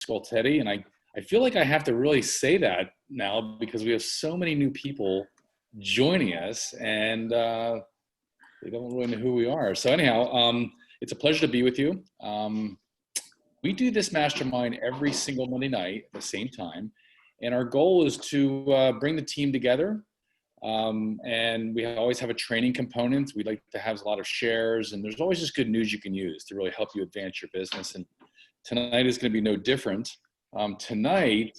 Skoltedi, and I feel like I have to really say that now because we have so many new people joining us, and they don't really know who we are. So anyhow, it's a pleasure to be with you. We do this mastermind every single Monday night at the same time, and our goal is to bring the team together. And we always have a training component. We like to have a lot of shares, and there's always just good news you can use to really help you advance your business. And tonight is going to be no different. Tonight,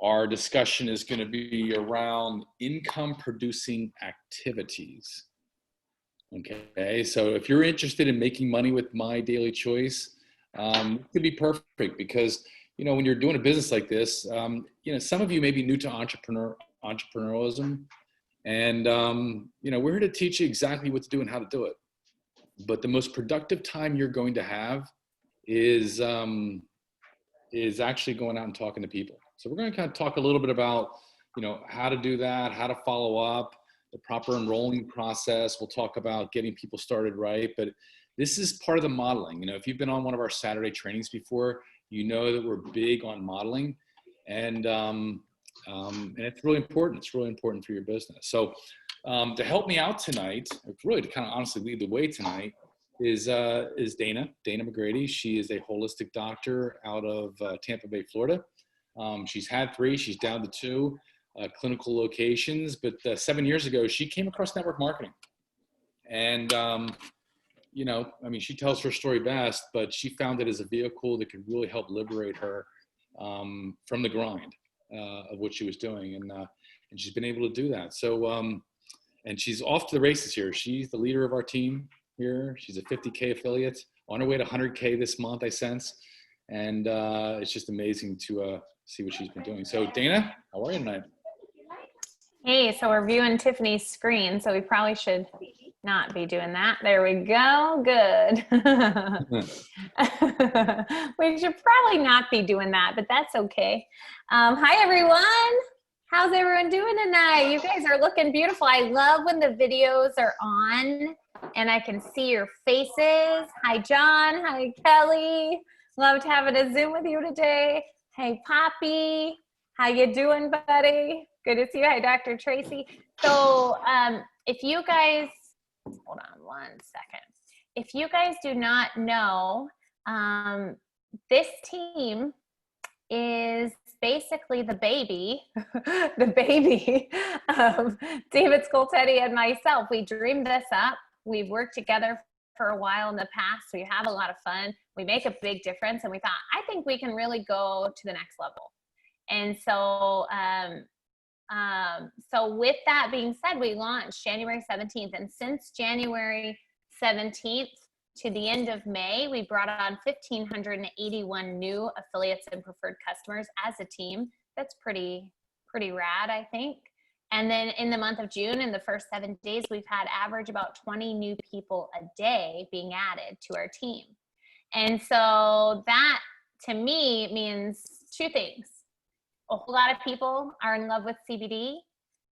our discussion is going to be around income producing activities. Okay, so if you're interested in making money with My Daily Choice, it could be perfect because, you know, when you're doing a business like this, you know, some of you may be new to entrepreneurialism, and, you know, we're here to teach you exactly what to do and how to do it. But the most productive time you're going to have is actually going out and talking to people. So we're going to kind of talk a little bit about, you know, how to do that, how to follow up, the proper enrolling process. We'll talk about getting people started right. But this is part of the modeling. You know, if you've been on one of our Saturday trainings before, you know that we're big on modeling, and it's really important. It's really important for your business. So to help me out tonight, really to kind of honestly lead the way tonight, is Dana McGrady. She is a holistic doctor out of Tampa Bay, Florida. She's had 3, she's down to 2 clinical locations, but 7 years ago, she came across network marketing. And, you know, I mean, she tells her story best, but she found it as a vehicle that could really help liberate her from the grind of what she was doing. And she's been able to do that. So, and she's off to the races here. She's the leader of our team here. She's a 50K affiliate on her way to 100K this month, I sense. And it's just amazing to see what she's been doing. So Dana, how are you tonight? Hey, so we're viewing Tiffany's screen, so we probably should not be doing that. There we go. Good. We should probably not be doing that, but that's okay. Hi, everyone. How's everyone doing tonight? You guys are looking beautiful. I love when the videos are on and I can see your faces. Hi, John. Hi, Kelly. Loved having a Zoom with you today. Hey, Poppy. How you doing, buddy? Good to see you. Hi, Dr. Tracy. So if you guys, hold on one second. If you guys do not know, this team is basically the baby of David Skoltedi and myself. We dreamed this up. We've worked together for a while in the past. We have a lot of fun. We make a big difference. And we thought, I think we can really go to the next level. And so, so with that being said, we launched January 17th. And since January 17th to the end of May, we brought on 1,581 new affiliates and preferred customers as a team. That's pretty rad, I think. And then in the month of June, in the first 7 days, we've had average about 20 new people a day being added to our team. And so that to me means 2 things. A whole lot of people are in love with CBD.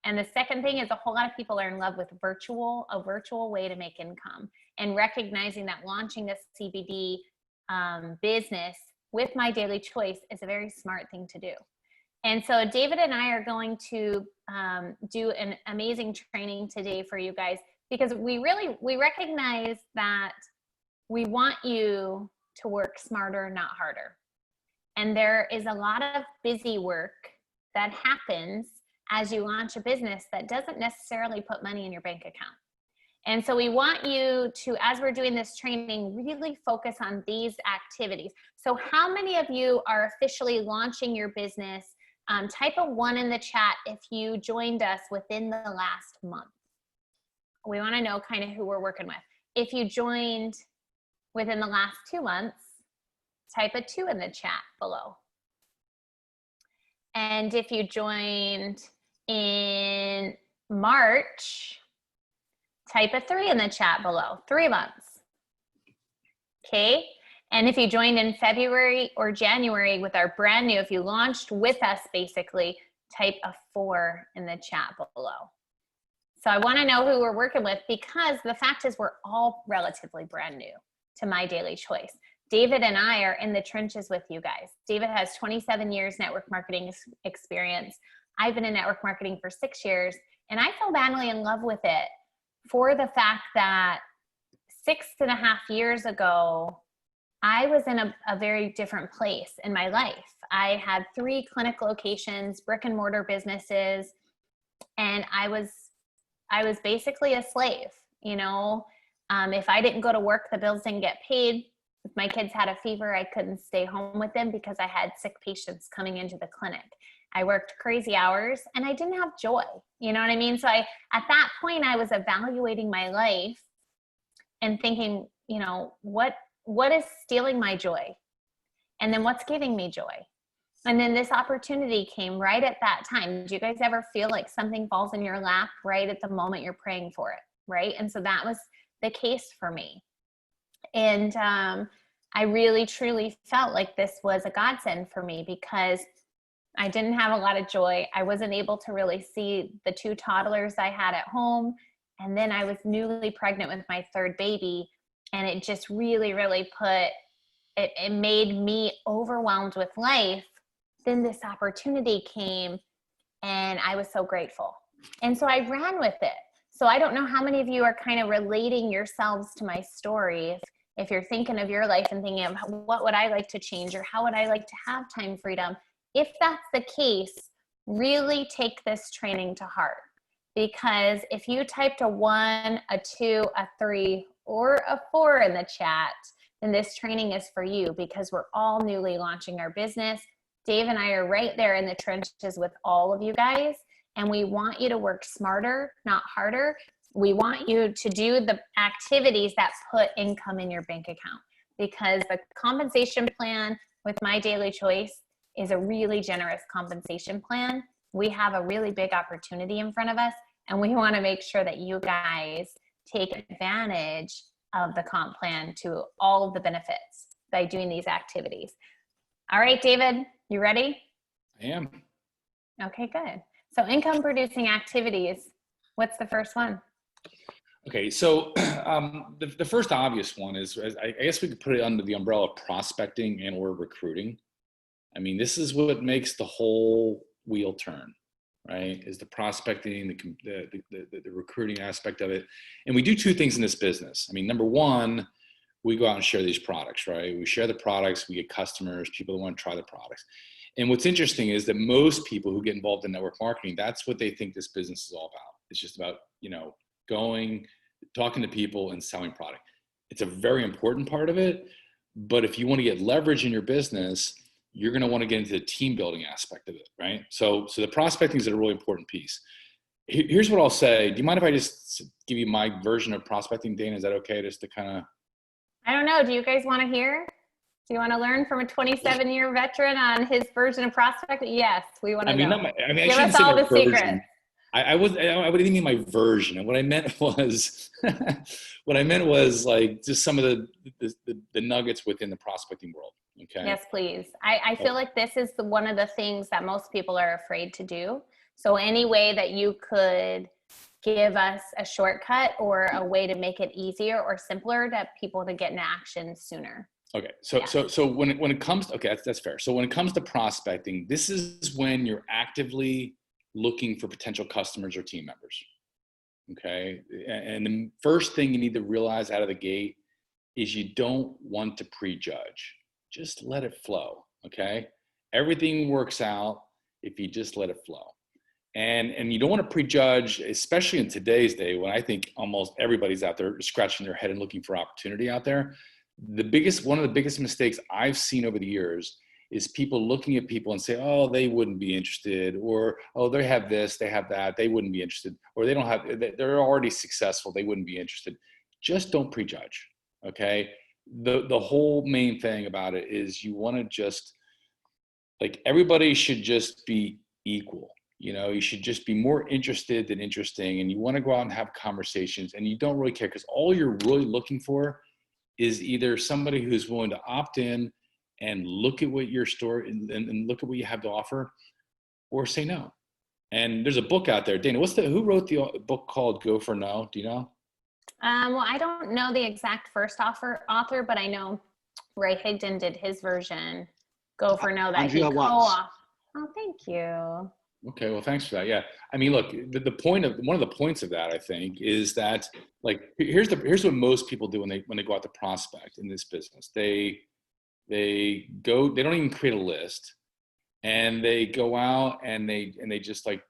And the second thing is a whole lot of people are in love with a virtual way to make income, and recognizing that launching a CBD business with My Daily Choice is a very smart thing to do. And so David and I are going to do an amazing training today for you guys, because we recognize that we want you to work smarter, not harder. And there is a lot of busy work that happens as you launch a business that doesn't necessarily put money in your bank account. And so we want you to, as we're doing this training, really focus on these activities. So how many of you are officially launching your business? Type a 1 in the chat if you joined us within the last month. We want to know kind of who we're working with. If you joined within the last 2 months, type a 2 in the chat below. And if you joined in March, type a 3 in the chat below. 3 months. Okay. And if you joined in February or January with our brand new, if you launched with us, basically, type a 4 in the chat below. So I want to know who we're working with, because the fact is we're all relatively brand new to My Daily Choice. David and I are in the trenches with you guys. David has 27 years network marketing experience. I've been in network marketing for 6 years, and I fell madly in love with it for the fact that 6.5 years ago, I was in a very different place in my life. I had 3 clinic locations, brick and mortar businesses, and I was basically a slave. If I didn't go to work, the bills didn't get paid. If my kids had a fever, I couldn't stay home with them because I had sick patients coming into the clinic. I worked crazy hours and I didn't have joy. You know what I mean? So at that point, I was evaluating my life and thinking, what is stealing my joy? And then what's giving me joy? And then this opportunity came right at that time. Do you guys ever feel like something falls in your lap right at the moment you're praying for it? Right? And so that was the case for me. And I really, truly felt like this was a godsend for me because I didn't have a lot of joy. I wasn't able to really see the 2 toddlers I had at home. And then I was newly pregnant with my 3rd baby. And it just really, really it made me overwhelmed with life. Then this opportunity came and I was so grateful. And so I ran with it. So I don't know how many of you are kind of relating yourselves to my story. If you're thinking of your life and thinking of what would I like to change or how would I like to have time freedom? If that's the case, really take this training to heart. Because if you typed a 1, a 2, a 3, or a 4 in the chat, then this training is for you because we're all newly launching our business. Dave and I are right there in the trenches with all of you guys. And we want you to work smarter, not harder. We want you to do the activities that put income in your bank account because the compensation plan with My Daily Choice is a really generous compensation plan. We have a really big opportunity in front of us, and we want to make sure that you guys take advantage of the comp plan to all of the benefits by doing these activities. All right, David, you ready? I am. Okay, good. So income producing activities, what's the first one? Okay, so the first obvious one is, I guess we could put it under the umbrella of prospecting and or recruiting. I mean, this is what makes the whole wheel turn, right? Is the prospecting, the recruiting aspect of it. And we do 2 things in this business. I mean, number one, we go out and share these products, right? We share the products, we get customers, people that want to try the products. And what's interesting is that most people who get involved in network marketing, that's what they think this business is all about. It's just about, going, talking to people and selling product. It's a very important part of it. But if you want to get leverage in your business, you're going to want to get into the team building aspect of it, right? So the prospecting is a really important piece. Here's what I'll say. Do you mind if I just give you my version of prospecting, Dana? Is that okay? Just to kind of... I don't know. Do you guys want to hear? Do you want to learn from a 27-year veteran on his version of prospecting? Yes, we want to know. Give us all the secrets. I wouldn't mean my version. And what I meant was, like just some of the nuggets within the prospecting world. Okay. Yes, please. I feel like this is one of the things that most people are afraid to do. So any way that you could give us a shortcut or a way to make it easier or simpler to people to get into action sooner. Okay. So when it comes, okay, that's fair. So when it comes to prospecting, this is when you're actively looking for potential customers or team members. Okay. And the first thing you need to realize out of the gate is you don't want to prejudge. Just let it flow. Okay. Everything works out if you just let it flow. And you don't want to prejudge, especially in today's day when I think almost everybody's out there scratching their head and looking for opportunity out there. One of the biggest mistakes I've seen over the years is people looking at people and say, oh, they wouldn't be interested, or, oh, they have this, they have that, they wouldn't be interested, or they're already successful, they wouldn't be interested. Just don't prejudge, okay? The whole main thing about it is you want to just, like, everybody should just be equal. You should just be more interested than interesting, and you want to go out and have conversations, and you don't really care because all you're really looking for is either somebody who's willing to opt in and look at what your store and look at what you have to offer, or say no. And there's a book out there, Dana. Who wrote the book called Go for No? Do you know? Well, I don't know the exact first author, but I know Ray Higdon did his version. Go for No that he Andrea Watts. co-op. Oh, thank you. Okay, well, thanks for that. Yeah, I mean, look, the point of one of the points of that, I think, is that like here's what most people do when they go out to prospect in this business. They don't even create a list, and they go out and they just like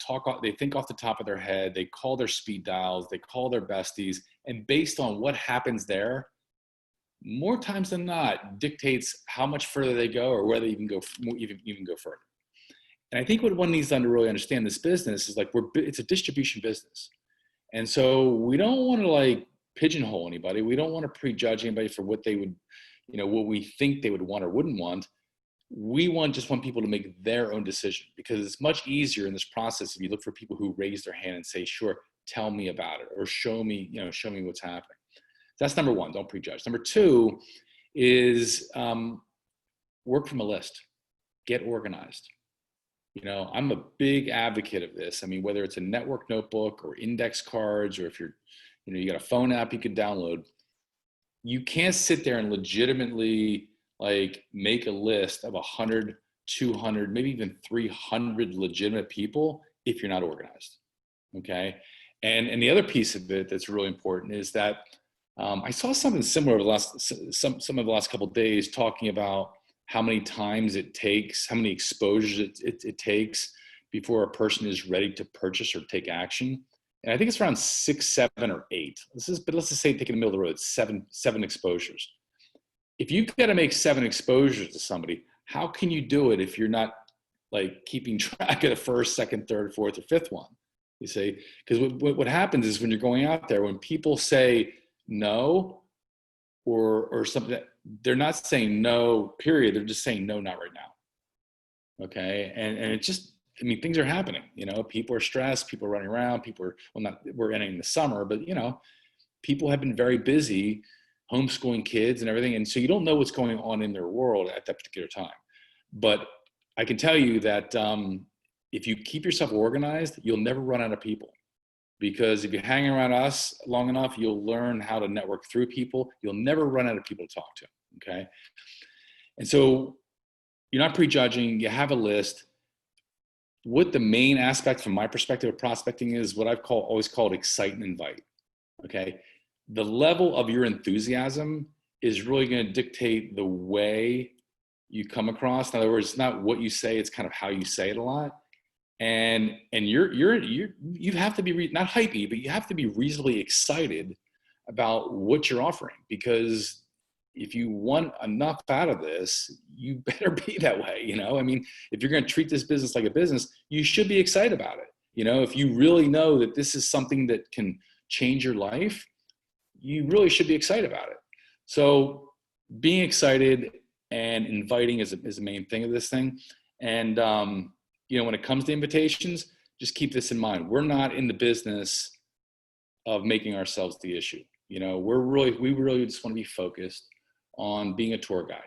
they think off the top of their head. They call their speed dials, they call their besties, and based on what happens there, more times than not, dictates how much further they go or whether they even go further. And I think what one needs to really understand this business is like it's a distribution business. And so we don't want to like pigeonhole anybody. We don't want to prejudge anybody for what they would, what we think they would want or wouldn't want. We just want people to make their own decision, because it's much easier in this process if you look for people who raise their hand and say, sure, tell me about it, or show me what's happening. That's number one, don't prejudge. Number two is work from a list, get organized. I'm a big advocate of this. I mean, whether it's a network notebook or index cards, or if you got a phone app you can download, you can't sit there and legitimately like make a list of 100, 200, maybe even 300 legitimate people if you're not organized. Okay. And the other piece of it that's really important is that I saw something similar over some of the last couple of days, talking about how many times it takes, how many exposures it takes before a person is ready to purchase or take action. And I think it's around 6, 7, or 8. But let's just say take in the middle of the road, it's seven exposures. If you've got to make 7 exposures to somebody, how can you do it if you're not like keeping track of the first, second, third, fourth, or fifth one? You see, because what happens is when you're going out there, when people say no or something, they're not saying no, period. They're just saying no, not right now. Okay. And it just, things are happening, people are stressed, people are running around, we're entering the summer, but people have been very busy homeschooling kids and everything. And so you don't know what's going on in their world at that particular time. But I can tell you that if you keep yourself organized, you'll never run out of people. Because if you hang around us long enough, you'll learn how to network through people. You'll never run out of people to talk to. Okay. And so you're not prejudging, you have a list. What the main aspect from my perspective of prospecting is what I've always called excite and invite. Okay. The level of your enthusiasm is really going to dictate the way you come across. In other words, it's not what you say, it's kind of how you say it a lot. And you have to be not hypey, but you have to be reasonably excited about what you're offering, because if you want enough out of this, you better be that way. If you're going to treat this business like a business, you should be excited about it. If you really know that this is something that can change your life, you really should be excited about it. So being excited and inviting is the main thing of this thing. And, when it comes to invitations, just keep this in mind. We're not in the business of making ourselves the issue. We really just want to be focused on being a tour guide.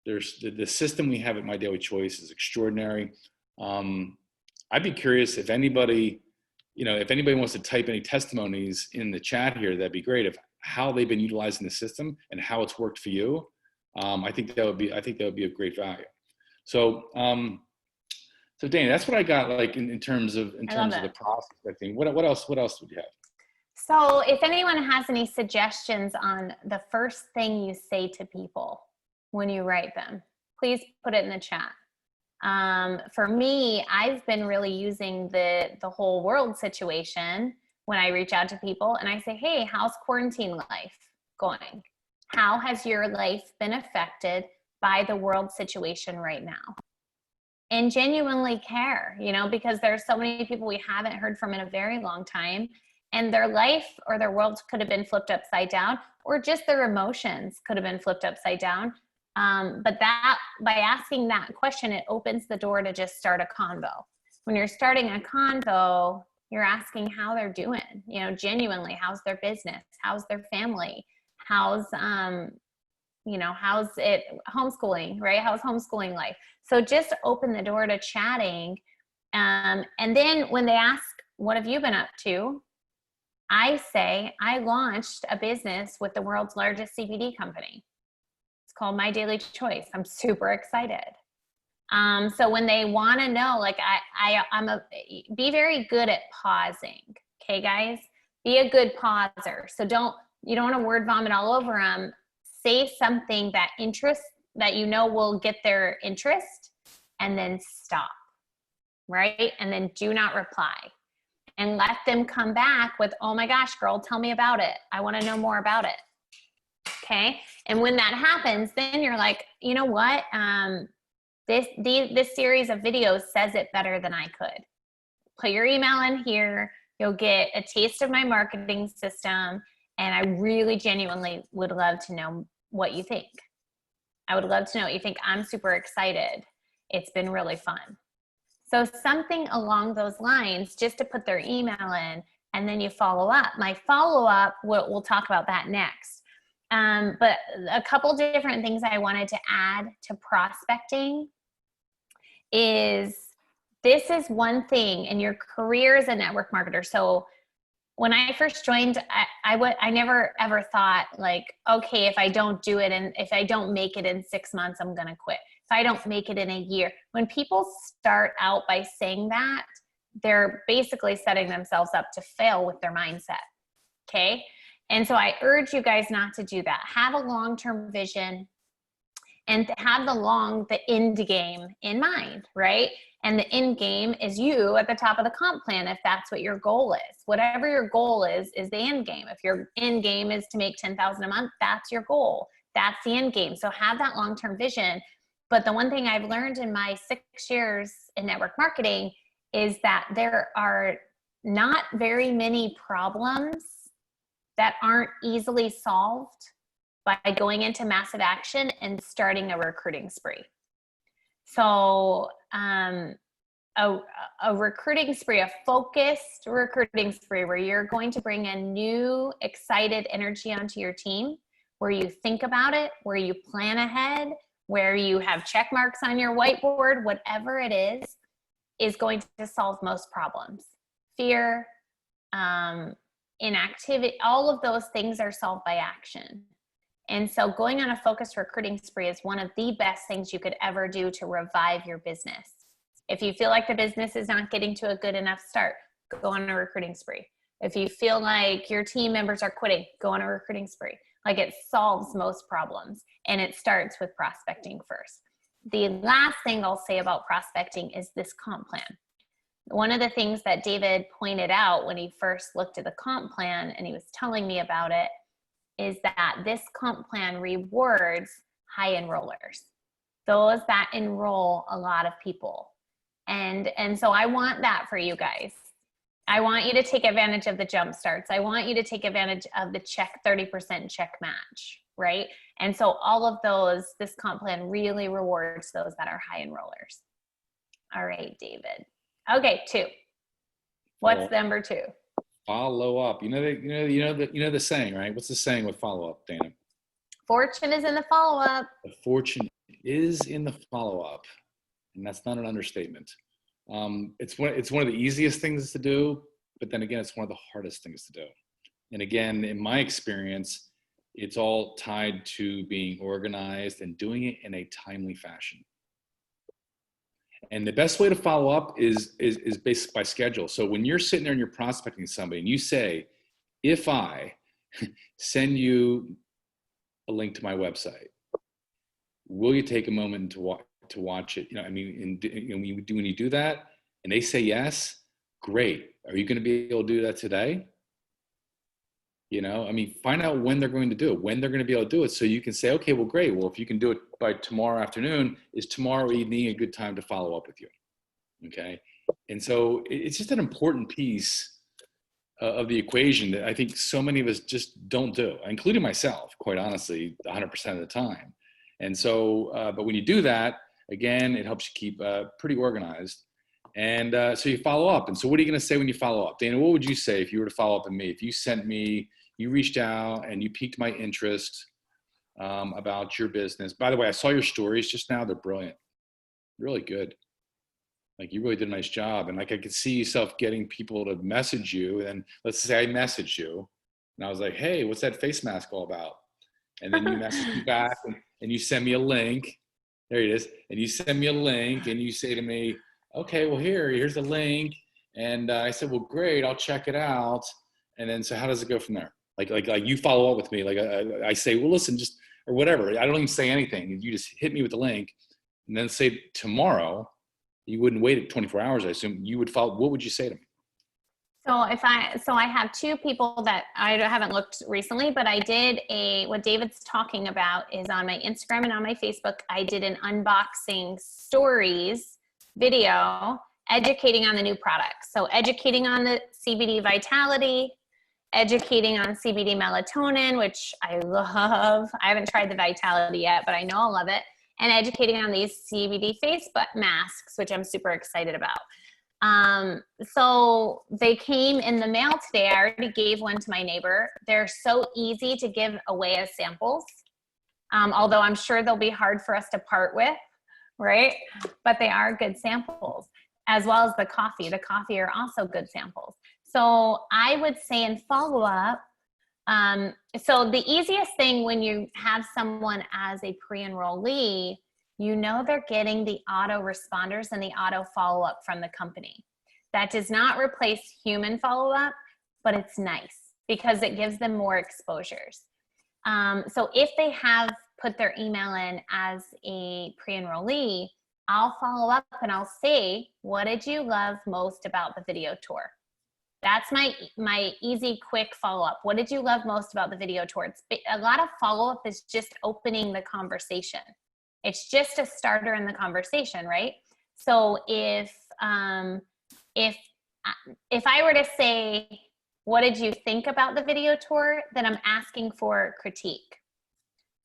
There's the system we have at My Daily Choice is extraordinary. I'd be curious if anybody wants to type any testimonies in the chat here, that'd be great, of how they've been utilizing the system and how it's worked for you. I think that would be of great value. So Danny, that's what I got like in terms of the process, I think. What else would you have? So if anyone has any suggestions on the first thing you say to people when you write them, please put it in the chat. For me, I've been really using the whole world situation when I reach out to people and I say, hey, how's quarantine life going? How has your life been affected by the world situation right now? And genuinely care, because there's so many people we haven't heard from in a very long time, and their life or their world could have been flipped upside down, or just their emotions could have been flipped upside down. But that, by asking that question, it opens the door to just start a convo. When you're starting a convo, you're asking how they're doing, genuinely, how's their business? How's their family? How's it homeschooling, right? How's homeschooling life? So just open the door to chatting. And then when they ask, what have you been up to? I say, I launched a business with the world's largest CBD company. It's called My Daily Choice. I'm super excited. So when they want to know, like be very good at pausing. Okay, guys, be a good pauser. So you don't want to word vomit all over them. Say something that will get their interest, and then stop, right? And then do not reply, and let them come back with, oh my gosh, girl, tell me about it. I want to know more about it. Okay. And when that happens, then you're like, you know what? This series of videos says it better than I could. Put your email in here. You'll get a taste of my marketing system. And I really genuinely would love to know what you think. I would love to know what you think. I'm super excited. It's been really fun. So something along those lines, just to put their email in, and then you follow up. My follow-up, we'll talk about that next. But a couple different things I wanted to add to prospecting is, this is one thing in your career as a network marketer. So when I first joined, I never ever thought like, okay, if I don't do it and if I don't make it in 6 months, I'm going to quit. If I don't make it in a year. When people start out by saying that, they're basically setting themselves up to fail with their mindset. Okay. And so I urge you guys not to do that. Have a long-term vision and have the end game in mind, right? And the end game is you at the top of the comp plan, if that's what your goal is. Whatever your goal is the end game. If your end game is to make $10,000 a month, that's your goal. That's the end game. So have that long-term vision. But the one thing I've learned in my 6 years in network marketing is that there are not very many problems that aren't easily solved by going into massive action and starting a recruiting spree. So a recruiting spree, a focused recruiting spree where you're going to bring a new, excited energy onto your team, where you think about it, where you plan ahead, where you have check marks on your whiteboard, whatever it is going to solve most problems. Fear, inactivity, all of those things are solved by action. And so going on a focused recruiting spree is one of the best things you could ever do to revive your business. If you feel like the business is not getting to a good enough start, go on a recruiting spree. If you feel like your team members are quitting, go on a recruiting spree. Like, it solves most problems, and it starts with prospecting first. The last thing I'll say about prospecting is this comp plan. One of the things that David pointed out when he first looked at the comp plan and he was telling me about it is that this comp plan rewards high enrollers, those that enroll a lot of people. And so I want that for you guys. I want you to take advantage of the jump starts. I want you to take advantage of the 30% check match, right? And so all of those, this comp plan really rewards those that are high enrollers. All right, David. Okay, 2. What's number 2? Follow up. You know the saying, right? What's the saying with follow up, Dana? Fortune is in the follow up. The fortune is in the follow up, and that's not an understatement. It's one of the easiest things to do, but then again, it's one of the hardest things to do. And again, in my experience, it's all tied to being organized and doing it in a timely fashion. And the best way to follow up is based by schedule. So when you're sitting there and you're prospecting somebody and you say, if I send you a link to my website, will you take a moment to watch it? When you do that and they say yes, great. Are you going to be able to do that today? Find out when they're going to do it, when they're going to be able to do it. So you can say, okay, well, great. Well, if you can do it by tomorrow afternoon, is tomorrow evening a good time to follow up with you? Okay. And so it's just an important piece of the equation that I think so many of us just don't do, including myself, quite honestly, 100% of the time. And so, but when you do that, again, it helps you keep pretty organized. And so you follow up. And so what are you going to say when you follow up? Dana, what would you say if you were to follow up with me? If you reached out and you piqued my interest about your business. By the way, I saw your stories just now. They're brilliant. Really good. Like, you really did a nice job. And like, I could see yourself getting people to message you. And let's say I messaged you and I was like, hey, what's that face mask all about? And then you messaged me back and you send me a link. There it is. And you send me a link and you say to me, okay, well, here's the link. And I said, well, great, I'll check it out. And then, so how does it go from there? Like you follow up with me. Like I say, well, listen, just, or whatever. I don't even say anything. You just hit me with the link and then say tomorrow. You wouldn't wait 24 hours. I assume you would follow. What would you say to me? So I have two people that I haven't looked recently, but I did what David's talking about is on my Instagram and on my Facebook. I did an unboxing stories video educating on the new products. So educating on the CBD Vitality, educating on CBD melatonin, which I love. I haven't tried the Vitality yet, but I know I'll love it. And educating on these CBD face masks, which I'm super excited about. So they came in the mail today. I already gave one to my neighbor. They're so easy to give away as samples. Although I'm sure they'll be hard for us to part with, right? But they are good samples, as well as the coffee. The coffee are also good samples. So I would say in follow-up, so the easiest thing when you have someone as a pre-enrollee, you know they're getting the auto responders and the auto follow-up from the company. That does not replace human follow-up, but it's nice because it gives them more exposures. So if they have put their email in as a pre-enrollee, I'll follow up and I'll say, what did you love most about the video tour? That's my easy, quick follow-up. What did you love most about the video tour? A lot of follow-up is just opening the conversation. It's just a starter in the conversation, right? So if I were to say, what did you think about the video tour? Then I'm asking for critique.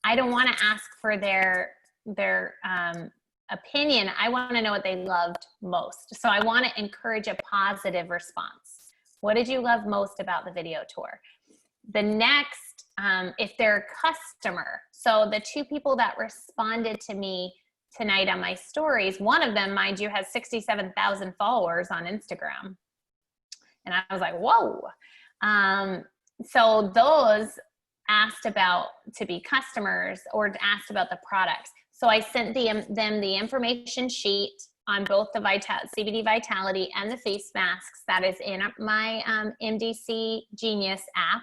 I don't want to ask for their opinion. I want to know what they loved most. So I want to encourage a positive response. What did you love most about the video tour? The next, if they're a customer, so the two people that responded to me tonight on my stories, one of them, mind you, has 67,000 followers on Instagram. And I was like, whoa. So those asked about to be customers or asked about the products. So I sent them the information sheet on both the CBD Vitality and the face masks that is in my MDC Genius app.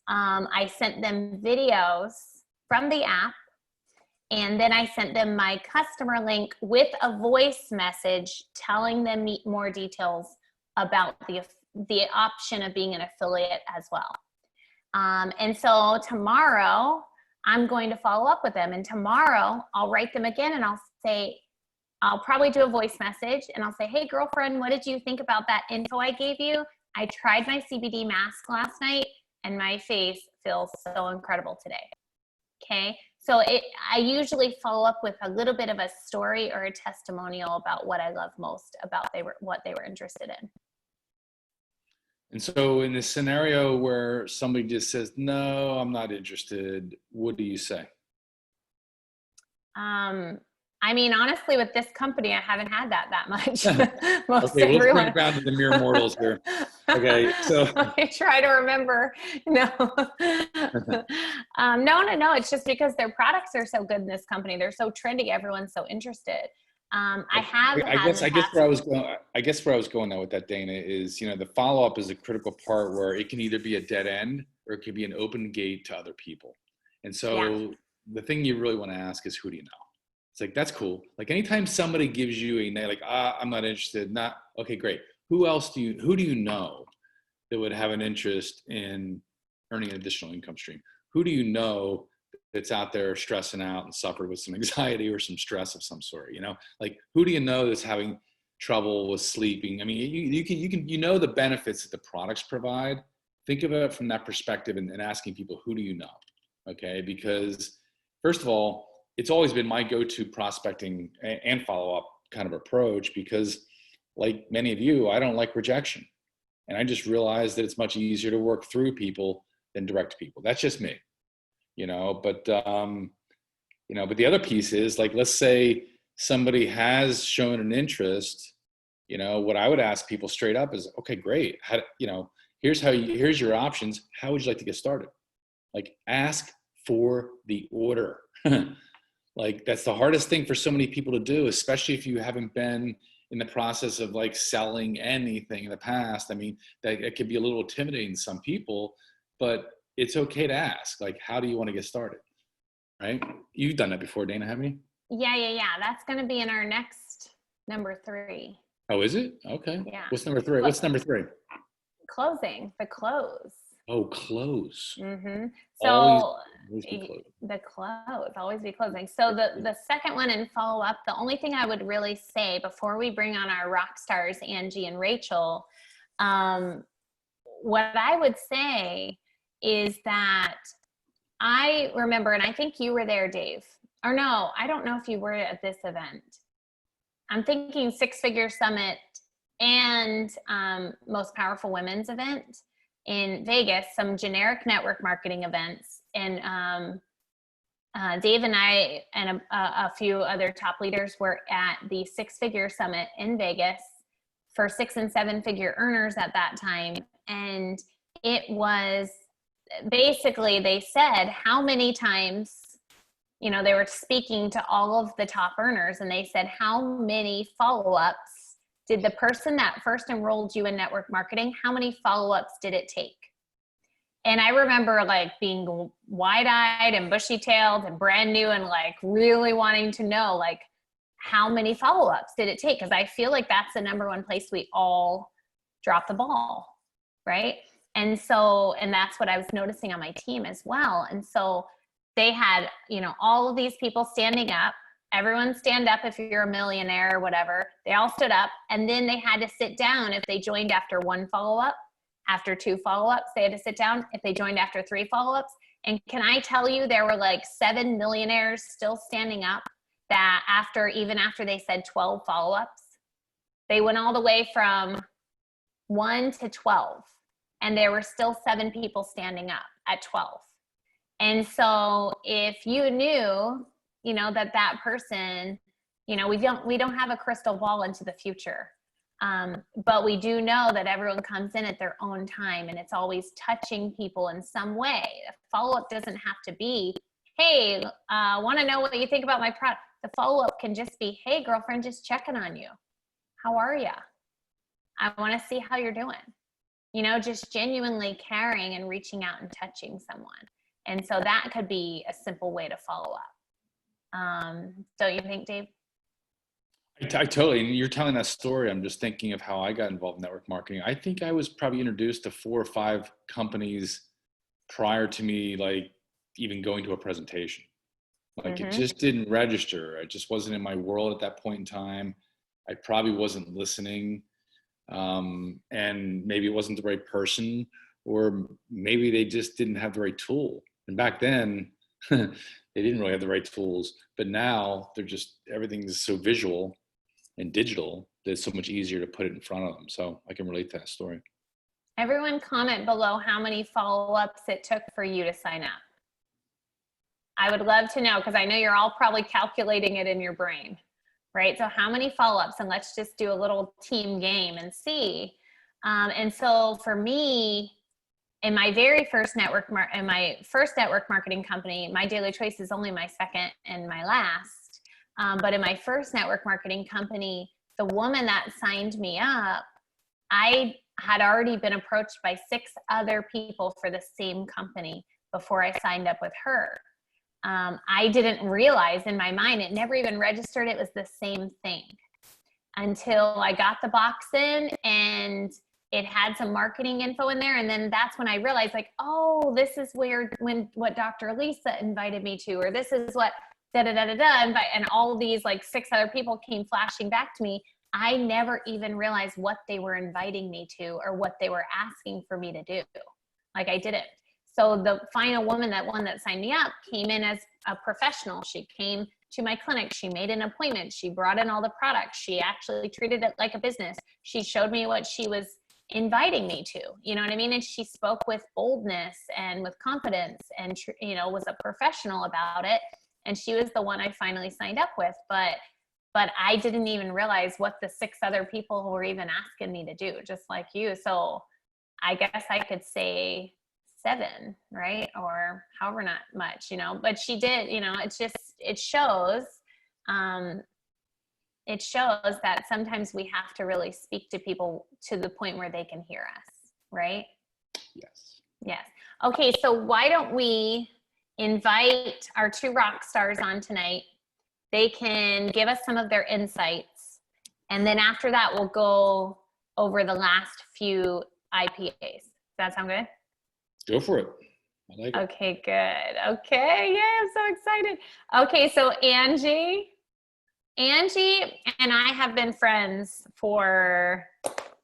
I sent them videos from the app, and then I sent them my customer link with a voice message telling them more details about the option of being an affiliate as well. And so tomorrow I'm going to follow up with them, and tomorrow I'll write them again and I'll probably do a voice message and I'll say, hey girlfriend, what did you think about that info I gave you? I tried my CBD mask last night and my face feels so incredible today. Okay. So I usually follow up with a little bit of a story or a testimonial about what I love most about what they were interested in. And so in this scenario where somebody just says, no, I'm not interested, what do you say? I mean, honestly, with this company, I haven't had that much. Most okay, everyone. Let's bring it down to the mere mortals here. Okay, so I try to remember. No, no. It's just because their products are so good in this company. They're so trendy. Everyone's so interested. I guess where I was going now with that, Dana, is, the follow-up is a critical part where it can either be a dead end or it can be an open gate to other people. And so the thing you really want to ask is, who do you know? It's like, that's cool. Like anytime somebody gives you I'm not interested, okay, great. Who do you know that would have an interest in earning an additional income stream? Who do you know that's out there stressing out and suffered with some anxiety or some stress of some sort? Like who do you know that's having trouble with sleeping? I mean, you know the benefits that the products provide. Think of it from that perspective and asking people, who do you know? Okay, because first of all, it's always been my go-to prospecting and follow-up kind of approach, because like many of you, I don't like rejection. And I just realized that it's much easier to work through people than direct people. That's just me, but the other piece is, like, let's say somebody has shown an interest, what I would ask people straight up is, okay, great. Here's your options. How would you like to get started? Like, ask for the order. Like that's the hardest thing for so many people to do, especially if you haven't been in the process of like selling anything in the past. I mean, that it could be a little intimidating to some people, but it's okay to ask, like, how do you want to get started? Right? You've done that before, Dana, haven't you? Yeah. That's going to be in our next number 3. Oh, is it? Okay. Yeah. What's number 3? What's number 3? Closing, the close. Oh, close. Mm-hmm. Always, So always be close. the close, always be closing. So the second one in follow up, the only thing I would really say before we bring on our rock stars, Angie and Rachel, what I would say is that I remember, and I think you were there, Dave, or no, I don't know if you were at this event. I'm thinking Six Figure Summit and Most Powerful Women's event in Vegas, some generic network marketing events. And Dave and I and a few other top leaders were at the Six Figure Summit in Vegas for 6 and 7 figure earners at that time. And it was basically, they said how many times, they were speaking to all of the top earners, and they said, how many follow-ups did the person that first enrolled you in network marketing, how many follow-ups did it take? And I remember like being wide-eyed and bushy-tailed and brand new and like really wanting to know like how many follow-ups did it take? Because I feel like that's the number one place we all drop the ball, right? And that's what I was noticing on my team as well. And so they had, all of these people standing up. Everyone stand up if you're a millionaire or whatever. They all stood up, and then they had to sit down if they joined after 1 follow-up. After 2 follow-ups, they had to sit down if they joined after 3 follow-ups. And can I tell you, there were like 7 millionaires still standing up that even after they said 12 follow-ups, they went all the way from 1 to 12, and there were still 7 people standing up at 12. And so if you knew, that person, we don't have a crystal ball into the future. But we do know that everyone comes in at their own time, and it's always touching people in some way. A follow-up doesn't have to be, hey, want to know what you think about my product. The follow-up can just be, hey, girlfriend, just checking on you. How are you? I want to see how you're doing. Just genuinely caring and reaching out and touching someone. And so that could be a simple way to follow up. Don't you think, Dave? I totally, and you're telling that story. I'm just thinking of how I got involved in network marketing. I think I was probably introduced to 4 or 5 companies prior to me, like even going to a presentation. Like it just didn't register. I just wasn't in my world at that point in time. I probably wasn't listening. And maybe it wasn't the right person, or maybe they just didn't have the right tool. And back then, they didn't really have the right tools. But now everything's so visual and digital that it's so much easier to put it in front of them. So I can relate to that story. Everyone comment below how many follow-ups it took for you to sign up. I would love to know, because I know you're all probably calculating it in your brain, right? So how many follow-ups, and let's just do a little team game and see. And so for me, in my first network marketing company, My Daily Choice is only my second and my last. But in my first network marketing company, the woman that signed me up, I had already been approached by 6 other people for the same company before I signed up with her. I didn't realize in my mind, it never even registered it was the same thing until I got the box in and it had some marketing info in there. And then that's when I realized like, oh, this is what Dr. Lisa invited me to, or this is what and all these like 6 other people came flashing back to me. I never even realized what they were inviting me to or what they were asking for me to do. Like I didn't. So the final woman, that signed me up, came in as a professional. She came to my clinic. She made an appointment. She brought in all the products. She actually treated it like a business. She showed me what she was inviting me to, you know what I mean? And she spoke with boldness and with confidence and, was a professional about it. And she was the one I finally signed up with. But I didn't even realize what the 6 other people were even asking me to do, just like you. So I guess I could say 7, right? Or however not much, but she did, it shows that sometimes we have to really speak to people to the point where they can hear us, right? Yes. Yes. Okay, so why don't we invite our 2 rock stars on tonight? They can give us some of their insights. And then after that, we'll go over the last few IPAs. Does that sound good? Go for it. I like it. Okay, good. Okay, yeah, I'm so excited. Okay, so Angie and I have been friends for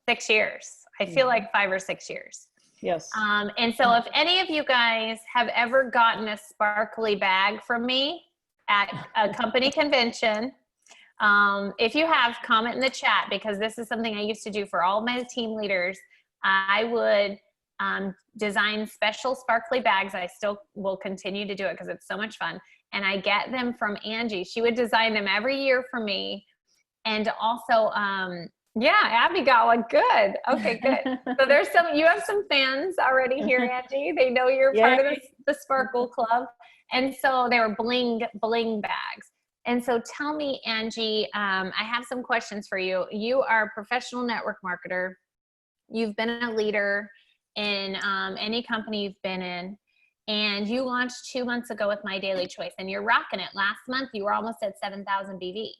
6 years. I feel like 5 or 6 years. Yes. And so if any of you guys have ever gotten a sparkly bag from me at a company convention, if you have, comment in the chat, because this is something I used to do for all my team leaders. I would design special sparkly bags. I still will continue to do it because it's so much fun. And I get them from Angie. She would design them every year for me. And also, yeah, Abby got one. Good. Okay, good. So you have some fans already here, Angie. They know you're part of the Sparkle Club. And so they were bling bags. And so tell me, Angie, I have some questions for you. You are a professional network marketer. You've been a leader in any company you've been in. And you launched 2 months ago with My Daily Choice, and you're rocking it. Last month, you were almost at 7,000 BV.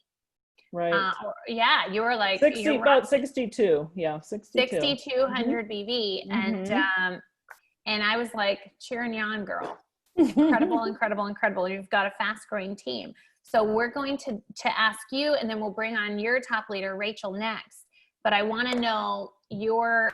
Right. Yeah, you were like 62. Yeah, 62. 6,200 BV, and I was like cheering you on, girl. Incredible. You've got a fast growing team. So we're going to ask you, and then we'll bring on your top leader, Rachel, next. But I want to know your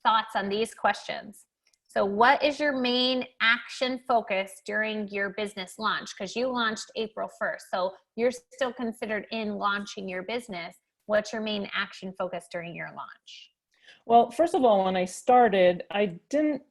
thoughts on these questions. So what is your main action focus during your business launch? Because you launched April 1st. So you're still considered in launching your business. What's your main action focus during your launch? Well, first of all, when I started, I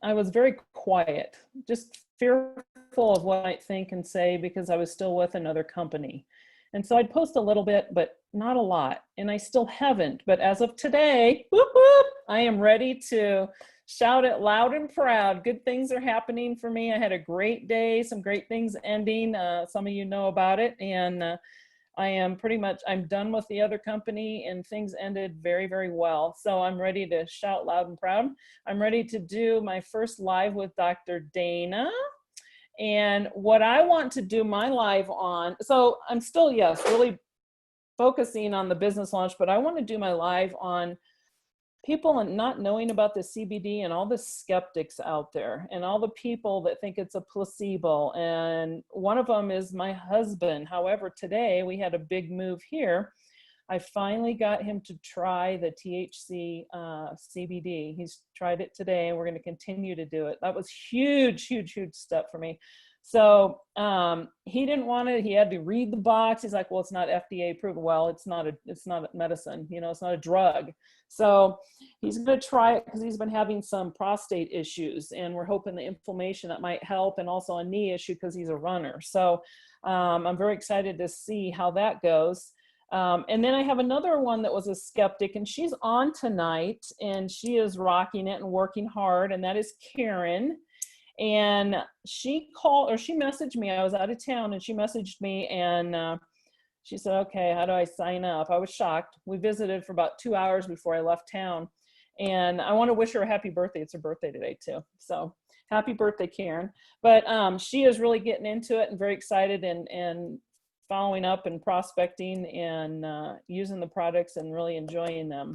was very quiet, just fearful of what I might think and say because I was still with another company. And so I'd post a little bit, but not a lot. And I still haven't. But as of today, whoop, whoop, I am ready to shout it loud and proud. Good things are happening for me. I had a great day, some great things ending. Some of you know about it. And I'm done with the other company, and things ended very, very well. So I'm ready to shout loud and proud. I'm ready to do my first live with Dr. Dana. And what I want to do my live on, so I'm still, yes, really focusing on the business launch, but I want to do my live on people and not knowing about the CBD and all the skeptics out there and all the people that think it's a placebo. And one of them is my husband. However, today we had a big move here. I finally got him to try the THC CBD. He's tried it today, and we're going to continue to do it. That was huge step for me. So he didn't want it. He had to read the box. He's like, well, it's not FDA approved. Well, it's not a medicine, it's not a drug. So he's going to try it because he's been having some prostate issues, and we're hoping the inflammation that might help, and also a knee issue because he's a runner. So I'm very excited to see how that goes. And then I have another one that was a skeptic, and she's on tonight, and she is rocking it and working hard, and that is Karen. And she messaged me. I was out of town, and she messaged me, and she said, okay, how do I sign up? I was shocked. We visited for about 2 hours before I left town, and I want to wish her a happy birthday. It's her birthday today too. So happy birthday, Karen. But she is really getting into it and very excited and following up and prospecting and using the products and really enjoying them.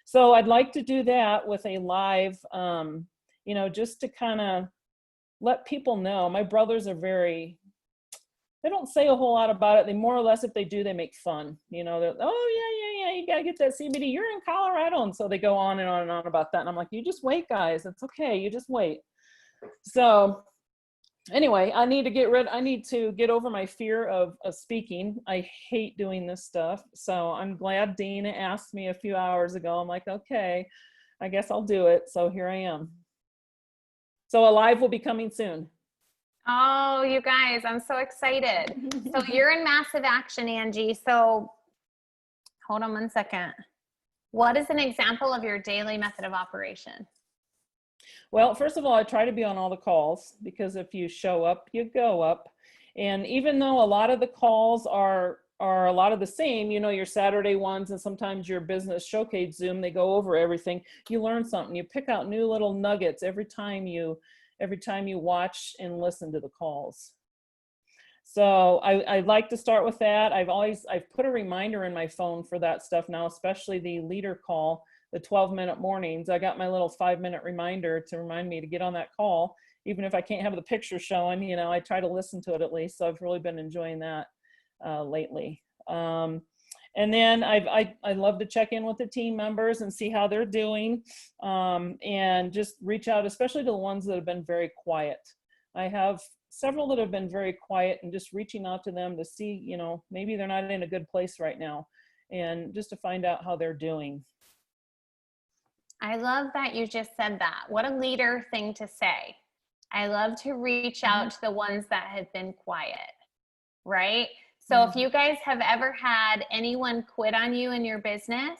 So I'd like to do that with a live, just to kind of let people know. My brothers are they don't say a whole lot about it. They more or less, if they do, they make fun. They're, oh yeah, you gotta get that CBD. You're in Colorado. And so they go on and on and on about that. And I'm like, you just wait, guys. It's okay. You just wait. So anyway, I need to get over my fear of speaking. I hate doing this stuff. So I'm glad Dana asked me a few hours ago. I'm like, okay, I guess I'll do it. So here I am. So a live will be coming soon. Oh, you guys, I'm so excited. So you're in massive action, Angie. So hold on one second. What is an example of your daily method of operation? Well, first of all, I try to be on all the calls because if you show up, you go up. And even though a lot of the calls are a lot of the same, you know, your Saturday ones and sometimes your business showcase Zoom, they go over everything. You learn something. You pick out new little nuggets every time you watch and listen to the calls. So I like to start with that. I've put a reminder in my phone for that stuff now, especially the leader call, the 12-minute mornings. I got my little 5-minute reminder to remind me to get on that call. Even if I can't have the picture showing, you know, I try to listen to it at least. So I've really been enjoying that lately. And then I love to check in with the team members and see how they're doing, and just reach out, especially to the ones that have been very quiet. I have several that have been very quiet, and just reaching out to them to see, you know, maybe they're not in a good place right now, and just to find out how they're doing. I love that you just said that. What a leader thing to say. I love to reach out to the ones that have been quiet, right? So if you guys have ever had anyone quit on you in your business,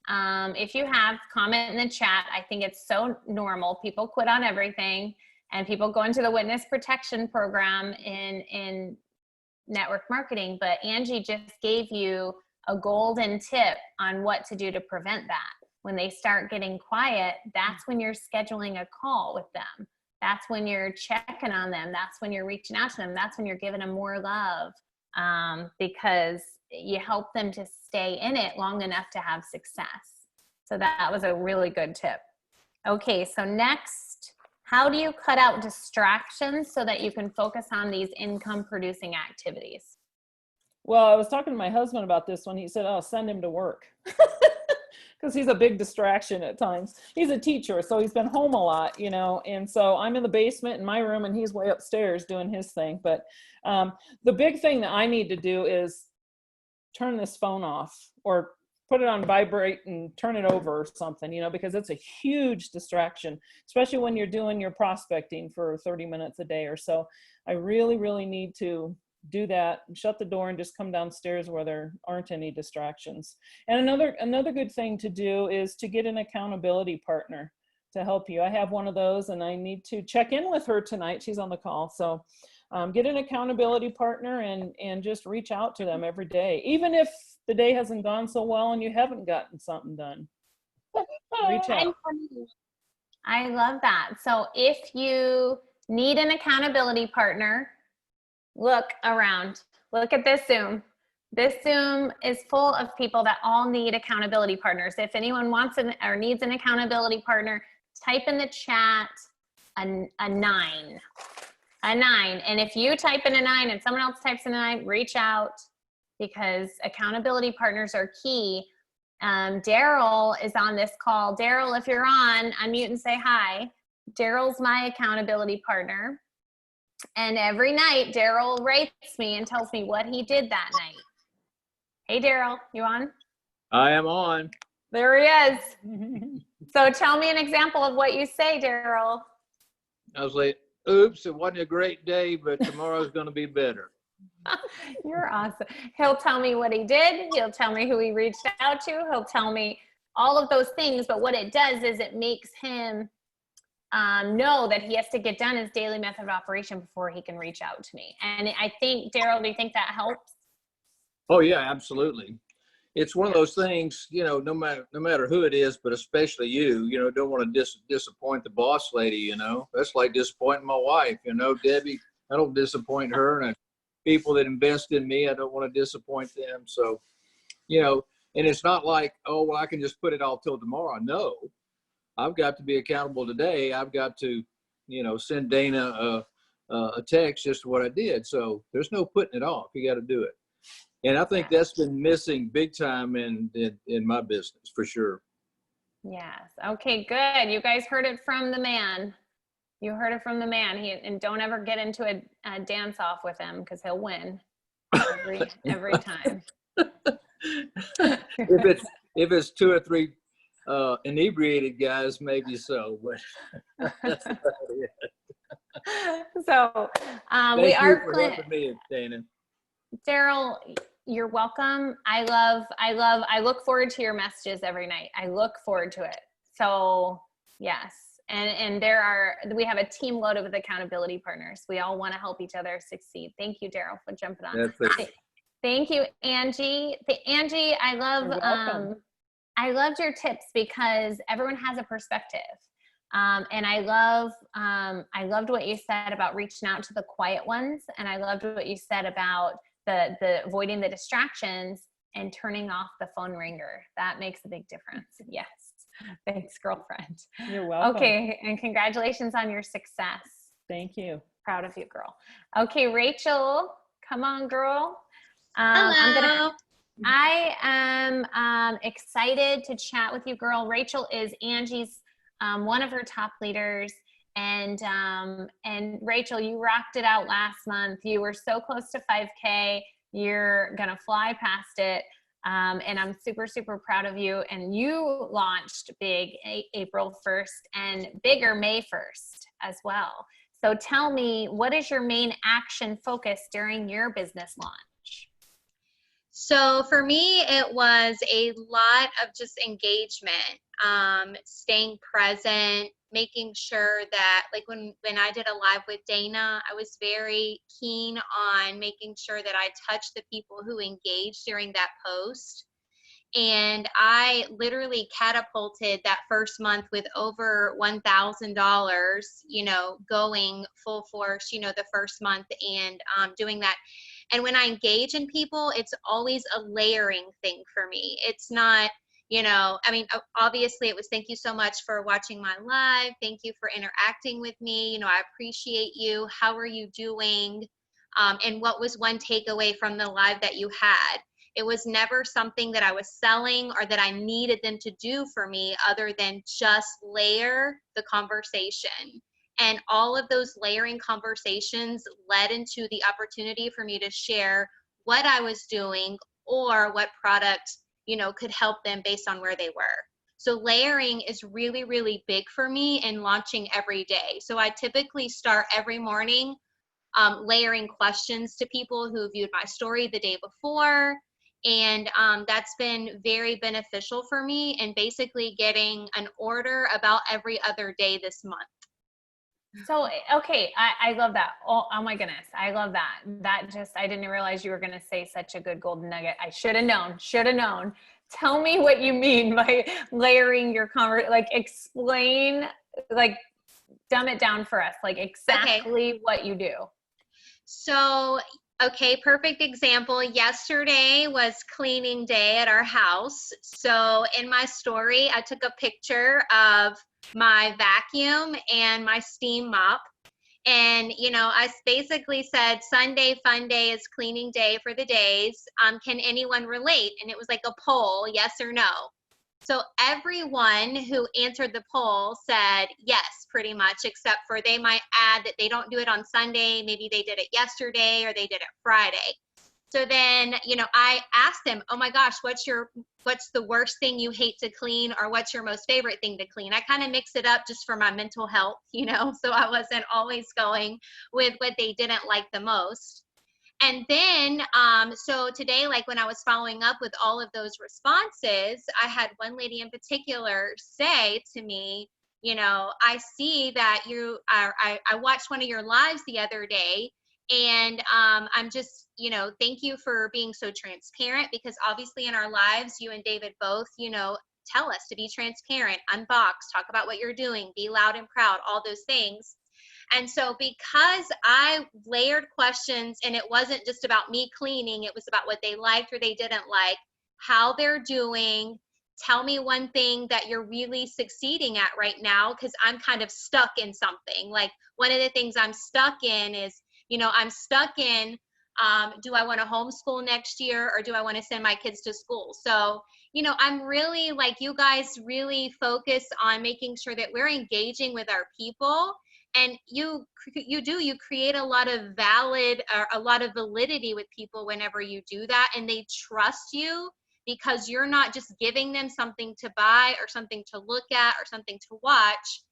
if you have, comment in the chat. I think it's so normal. People quit on everything, and people go into the witness protection program in network marketing. But Angie just gave you a golden tip on what to do to prevent that. When they start getting quiet, that's when you're scheduling a call with them. That's when you're checking on them. That's when you're reaching out to them. That's when you're giving them more love, because you help them to stay in it long enough to have success. So that was a really good tip. Okay, so next, how do you cut out distractions so that you can focus on these income producing activities? Well, I was talking to my husband about this one. He said, oh, send him to work. Because he's a big distraction at times. He's a teacher, so he's been home a lot, you know, and so I'm in the basement in my room and he's way upstairs doing his thing. But the big thing that I need to do is turn this phone off, or put it on vibrate and turn it over or something, you know, because it's a huge distraction, especially when you're doing your prospecting for 30 minutes a day or so. I really, really need to do that and shut the door and just come downstairs where there aren't any distractions. And another good thing to do is to get an accountability partner to help you. I have one of those, and I need to check in with her tonight. She's on the call. So get an accountability partner and just reach out to them every day. Even if the day hasn't gone so well and you haven't gotten something done, reach out. I love that. So if you need an accountability partner, look around. Look at this Zoom. This Zoom is full of people that all need accountability partners. If anyone wants or needs an accountability partner, type in the chat a 9. A 9. And if you type in a 9 and someone else types in a 9, reach out, because accountability partners are key. Daryl is on this call. Daryl, if you're on, unmute and say hi. Daryl's my accountability partner. And every night, Daryl rates me and tells me what he did that night. Hey, Daryl, you on? I am on. There he is. So tell me an example of what you say, Daryl. I was like, oops, it wasn't a great day, but tomorrow's going to be better. You're awesome. He'll tell me what he did. He'll tell me who he reached out to. He'll tell me all of those things. But what it does is it makes him know that he has to get done his daily method of operation before he can reach out to me. And I think, Daryl, do you think that helps? Oh yeah, absolutely. It's one of those things, you know, no matter who it is, but especially you know, don't want to disappoint the boss lady, you know. That's like disappointing my wife, you know, Debbie. I don't disappoint her, and people that invest in me, I don't want to disappoint them. So, you know, and it's not like, oh, well, I can just put it all till tomorrow. No, I've got to be accountable today. I've got to, you know, send Dana a text just what I did. So there's no putting it off. You got to do it. And I think that's been missing big time in my business for sure. Yes. Okay, good. You guys heard it from the man. You heard it from the man. And don't ever get into a dance off with him, because he'll win every time. if it's 2 or 3 inebriated guys, maybe so. But that's about it. So Thank we are you for helping me, Dana. Daryl, you're welcome. I look forward to your messages every night. I look forward to it. So yes, And we have a team loaded with accountability partners. We all want to help each other succeed. Thank you, Daryl, for jumping on. That's it. Thank you, Angie. Angie, I You're welcome. I loved your tips because everyone has a perspective. And I loved what you said about reaching out to the quiet ones. And I loved what you said about the avoiding the distractions and turning off the phone ringer. That makes a big difference. Yes. Thanks, girlfriend. You're welcome. Okay. And congratulations on your success. Thank you. Proud of you, girl. Okay, Rachel, come on, girl. Hello. I am excited to chat with you, girl. Rachel is Angie's one of her top leaders, and Rachel, you rocked it out last month. You were so close to 5K. You're gonna fly past it, and I'm super, super proud of you. And you launched big April 1st and bigger May 1st as well. So tell me, what is your main action focus during your business launch? So for me, it was a lot of just engagement, staying present, making sure that, like when I did a live with Dana, I was very keen on making sure that I touched the people who engaged during that post. And I literally catapulted that first month with over $1,000, going full force, the first month, and doing that. And when I engage in people, it's always a layering thing for me. It's not, obviously it was thank you so much for watching my live. Thank you for interacting with me. I appreciate you. How are you doing? And what was one takeaway from the live that you had? It was never something that I was selling or that I needed them to do for me other than just layer the conversation. And all of those layering conversations led into the opportunity for me to share what I was doing or what product, could help them based on where they were. So layering is really, really big for me in launching every day. So I typically start every morning layering questions to people who viewed my story the day before. And that's been very beneficial for me in basically getting an order about every other day this month. So, okay, I love that. Oh my goodness. I love that. I didn't realize you were going to say such a good golden nugget. I should have known. Tell me what you mean by layering your explain, dumb it down for us, exactly what you do. So, okay, perfect example. Yesterday was cleaning day at our house. So in my story, I took a picture of my vacuum and my steam mop. And, I basically said, Sunday fun day is cleaning day for the days. Can anyone relate? And it was like a poll, yes or no. So everyone who answered the poll said yes, pretty much, except for they might add that they don't do it on Sunday. Maybe they did it yesterday or they did it Friday. So then, I asked them, oh my gosh, what's the worst thing you hate to clean, or what's your most favorite thing to clean? I kind of mix it up just for my mental health, so I wasn't always going with what they didn't like the most. And then, so today, when I was following up with all of those responses, I had one lady in particular say to me, I see that I watched one of your lives the other day, and I'm just, thank you for being so transparent, because obviously in our lives, you and David both, tell us to be transparent, unbox, talk about what you're doing, be loud and proud, all those things. And so because I layered questions, and it wasn't just about me cleaning, it was about what they liked or they didn't like, how they're doing, tell me one thing that you're really succeeding at right now, because I'm kind of stuck in something. One of the things I'm stuck in is, I'm stuck in, do I want to homeschool next year, or do I want to send my kids to school? So, I'm really, you guys really focus on making sure that we're engaging with our people. And you create a lot of validity with people whenever you do that, and they trust you because you're not just giving them something to buy or something to look at or something to watch.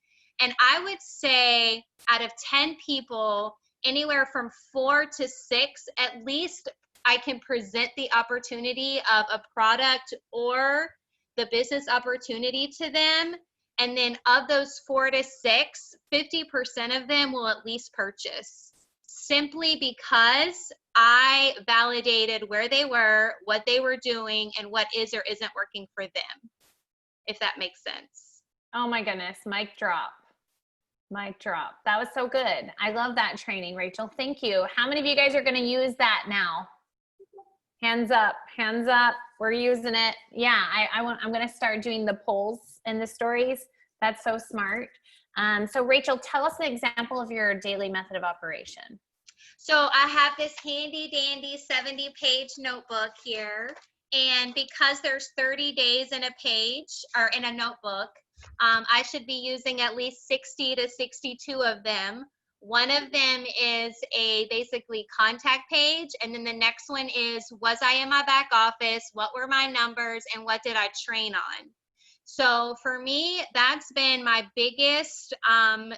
And I would say out of 10 people, anywhere from 4 to 6, at least I can present the opportunity of a product or the business opportunity to them. And then of those 4 to 6, 50% of them will at least purchase, simply because I validated where they were, what they were doing, and what is or isn't working for them, if that makes sense. Oh my goodness, mic drop. Mic drop. That was so good. I love that training, Rachel. Thank you. How many of you guys are going to use that now? Hands up, hands up. We're using it. Yeah, I'm going to start doing the polls and the stories. That's so smart. So Rachel, tell us an example of your daily method of operation. So I have this handy dandy 70-page notebook here. And because there's 30 days in a page or in a notebook, I should be using at least 60 to 62 of them. One of them is a basically contact page. And then the next one is, was I in my back office? What were my numbers? And what did I train on? So for me, that's been my biggest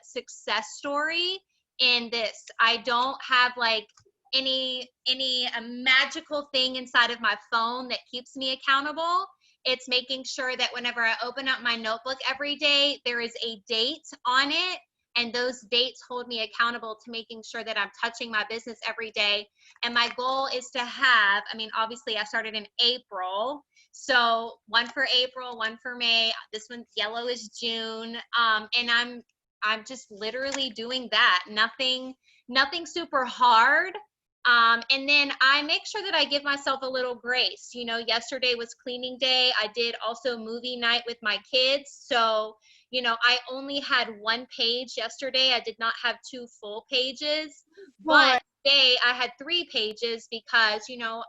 success story in this. I don't have like any magical thing inside of my phone that keeps me accountable. It's making sure that whenever I open up my notebook every day, there is a date on it, and those dates hold me accountable to making sure that I'm touching my business every day. And my goal is to have, I mean, obviously I started in April, so one for April, one for May. This one's yellow is June, and I'm just literally doing that. Nothing super hard. And then I make sure that I give myself a little grace. You know, yesterday was cleaning day. I did also movie night with my kids. So, you know, I only had 1 page yesterday. I did not have 2 full pages, but today I had 3 pages because, you know,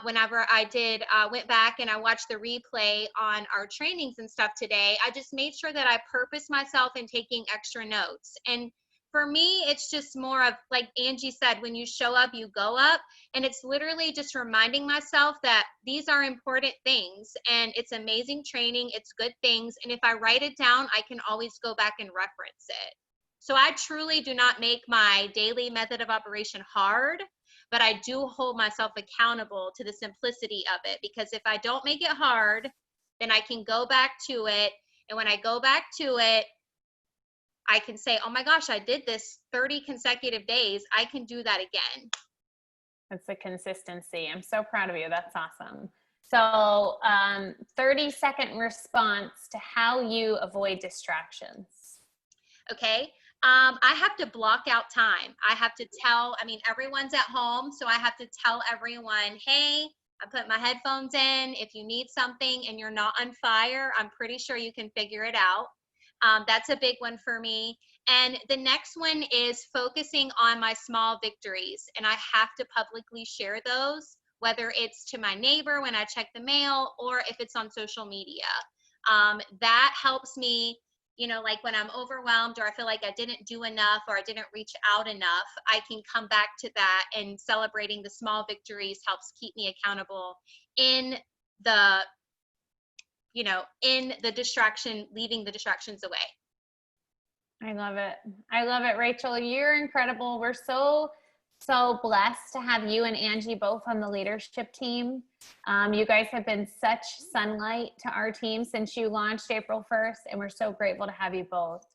whenever I went back and I watched the replay on our trainings and stuff today, I just made sure that I purpose myself in taking extra notes. And for me, it's just more of, like Angie said, when you show up, you go up. And it's literally just reminding myself that these are important things and it's amazing training. It's good things. And if I write it down, I can always go back and reference it. So I truly do not make my daily method of operation hard, but I do hold myself accountable to the simplicity of it, because if I don't make it hard, then I can go back to it. And when I go back to it, I can say, oh my gosh, I did this 30 consecutive days. I can do that again. That's the consistency. I'm so proud of you. That's awesome. So 30-second response to how you avoid distractions. Okay. I have to block out time. I have to tell, I mean, everyone's at home, so I have to tell everyone, hey, I put my headphones in. If you need something and you're not on fire, I'm pretty sure you can figure it out. That's a big one for me. And the next one is focusing on my small victories. And I have to publicly share those, whether it's to my neighbor when I check the mail or if it's on social media. That helps me, you know, like when I'm overwhelmed or I feel like I didn't do enough or I didn't reach out enough, I can come back to that, and celebrating the small victories helps keep me accountable in the distraction, leaving the distractions away. I love it. I love it, Rachel. You're incredible. We're so blessed to have you and Angie both on the leadership team. You guys have been such sunlight to our team since you launched April 1st, and we're so grateful to have you both.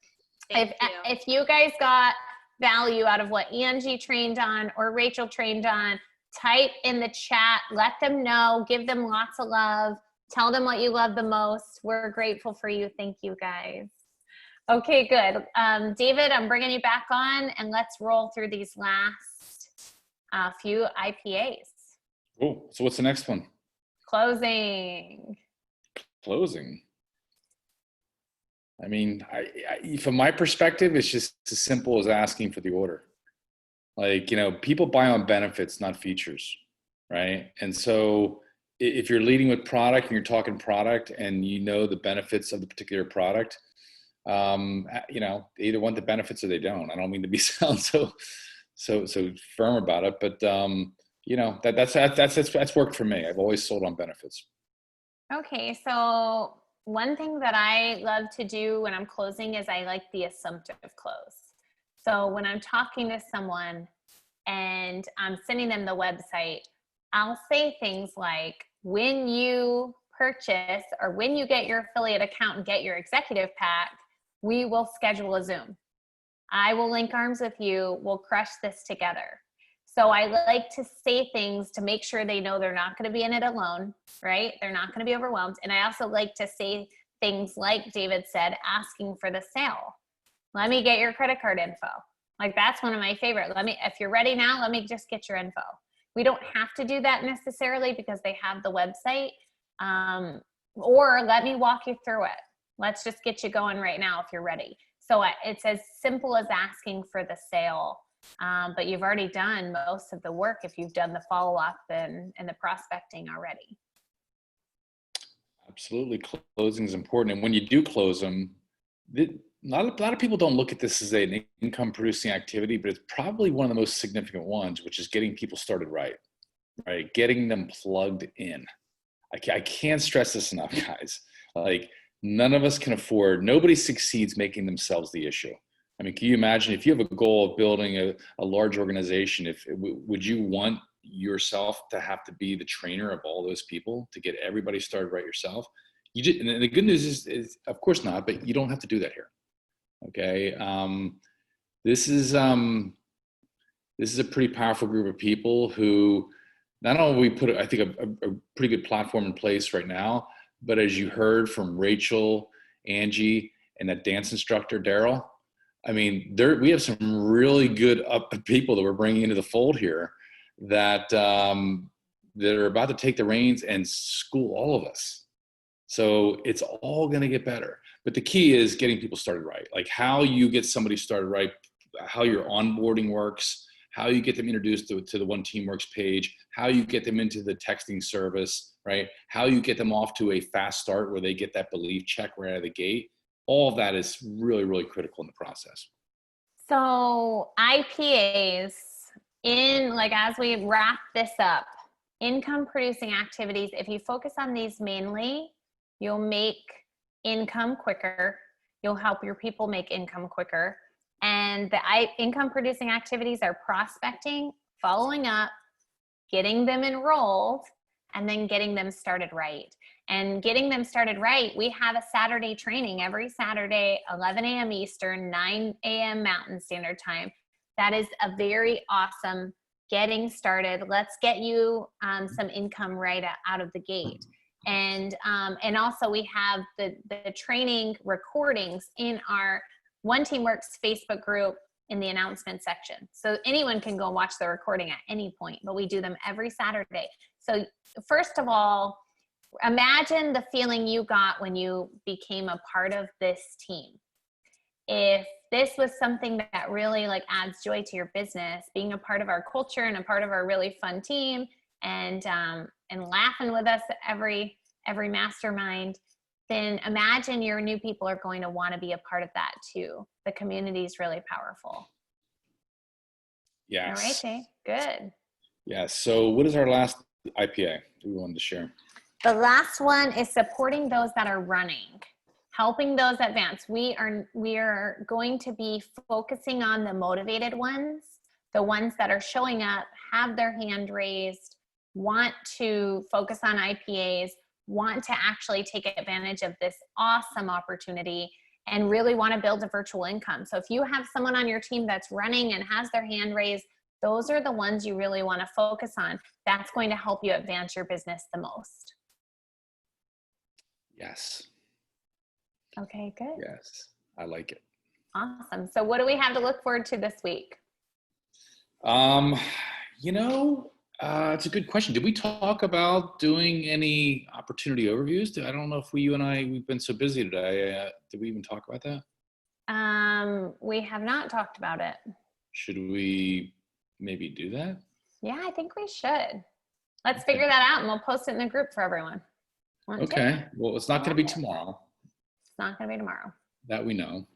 If you guys got value out of what Angie trained on or Rachel trained on, type in the chat, let them know, give them lots of love. Tell them what you love the most. We're grateful for you. Thank you, guys. Okay, good. David, I'm bringing you back on, and let's roll through these last few IPAs. Oh, so what's the next one? Closing. I mean, I from my perspective, it's just as simple as asking for the order. Like, you know, people buy on benefits, not features, right? And so if you're leading with product and you're talking product and you know the benefits of the particular product, you know, they either want the benefits or they don't. I don't mean to be sound so firm about it, but you know, that's worked for me. I've always sold on benefits. Okay, so one thing that I love to do when I'm closing is I like the assumptive close. So when I'm talking to someone and I'm sending them the website, I'll say things like, when you purchase or when you get your affiliate account and get your executive pack, we will schedule a Zoom. I will link arms with you. We'll crush this together. So I like to say things to make sure they know they're not going to be in it alone, right? They're not going to be overwhelmed. And I also like to say things like David said, asking for the sale. Let me get your credit card info. Like that's one of my favorite. If you're ready now, let me just get your info. We don't have to do that necessarily because they have the website. Or let me walk you through it. Let's just get you going right now if you're ready. So it's as simple as asking for the sale. But you've already done most of the work if you've done the follow-up and the prospecting already. Absolutely. Closing is important. And when you do close them, a lot of people don't look at this as an income producing activity, but it's probably one of the most significant ones, which is getting people started right? Getting them plugged in. I can't stress this enough, guys. Like none of us can afford, nobody succeeds making themselves the issue. I mean, can you imagine if you have a goal of building a large organization, would you want yourself to have to be the trainer of all those people to get everybody started right yourself? And the good news is of course not, but you don't have to do that here. Okay. This is a pretty powerful group of people who not only we put, I think, a pretty good platform in place right now, but as you heard from Rachel, Angie, and that dance instructor, Daryl, I mean, we have some really good people that we're bringing into the fold here that are about to take the reins and school all of us. So it's all going to get better. But the key is getting people started right. Like how you get somebody started right, how your onboarding works, how you get them introduced to the One Teamworks page, how you get them into the texting service, right? How you get them off to a fast start where they get that belief check right out of the gate. All of that is really, really critical in the process. So IPAs as we wrap this up, income producing activities, if you focus on these mainly, you'll make income quicker. You'll help your people make income quicker. And the income producing activities are prospecting, following up, getting them enrolled, and then getting them started right. And getting them started right, we have a Saturday training every Saturday, 11 a.m. Eastern, 9 a.m. Mountain Standard Time. That is a very awesome getting started. Let's get you some income right out of the gate. And also we have the training recordings in our One Teamworks Facebook group in the announcement section. So anyone can go watch the recording at any point, but we do them every Saturday. So first of all, imagine the feeling you got when you became a part of this team. If this was something that really adds joy to your business, being a part of our culture and a part of our really fun team and laughing with us every mastermind, then imagine your new people are going to want to be a part of that too. The community is really powerful. Yes. All right, Jay. Good. Yeah. So what is our last IPA we wanted to share? The last one is supporting those that are running, helping those advance. We are going to be focusing on the motivated ones, the ones that are showing up, have their hand raised, want to focus on IPAs, want to actually take advantage of this awesome opportunity and really want to build a virtual income. So if you have someone on your team that's running and has their hand raised, those are the ones you really want to focus on. That's going to help you advance your business the most. Yes. Okay, good. Yes. I like it. Awesome. So what do we have to look forward to this week? It's a good question. Did we talk about doing any opportunity overviews? I don't know if we've been so busy today. Did we even talk about that? We have not talked about it. Should we maybe do that? Yeah, I think we should. Let's figure that out and we'll post it in the group for everyone. Okay. Well, it's not going to be tomorrow. It's not going to be tomorrow. That we know.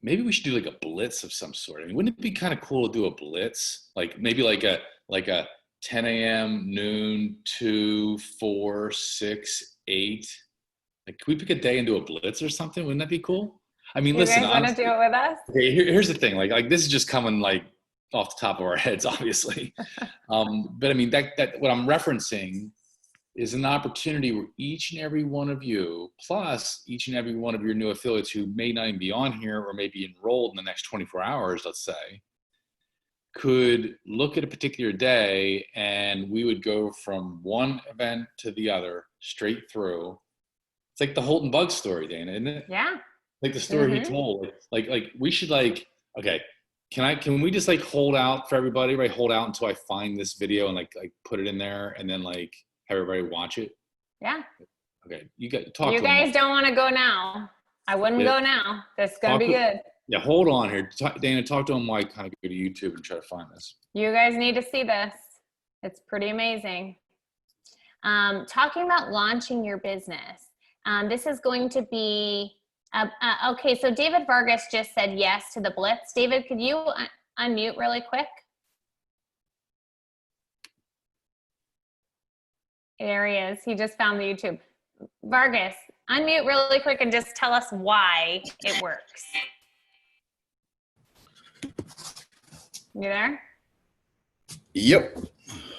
Maybe we should do a blitz of some sort. I mean, wouldn't it be kind of cool to do a blitz? Maybe a 10 a.m., noon, 2, 4, 6, 8. Can we pick a day and do a blitz or something? Wouldn't that be cool? I mean, listen. You guys want to do it with us? Okay, here's the thing. This is just coming off the top of our heads, obviously. But I mean, that what I'm referencing is an opportunity where each and every one of you, plus each and every one of your new affiliates who may not even be on here or may be enrolled in the next 24 hours, let's say, could look at a particular day, and we would go from one event to the other straight through. It's like the Holton Bug story, Dana, isn't it? Yeah. Like the story he told. Like we should okay, can we just hold out for everybody, right? Hold out until I find this video and like put it in there and then have everybody watch it. Yeah. Okay, you talk. You guys don't want to go now. I wouldn't go now. That's gonna be good. Yeah, hold on here, Dana. Talk to him why kind of go to YouTube and try to find this. You guys need to see this. It's pretty amazing. Talking about launching your business. This is going to be okay. So David Vargas just said yes to the Blitz. David, could you unmute really quick? There he is. He just found the YouTube. Vargas, unmute really quick and just tell us why it works. You there? Yep.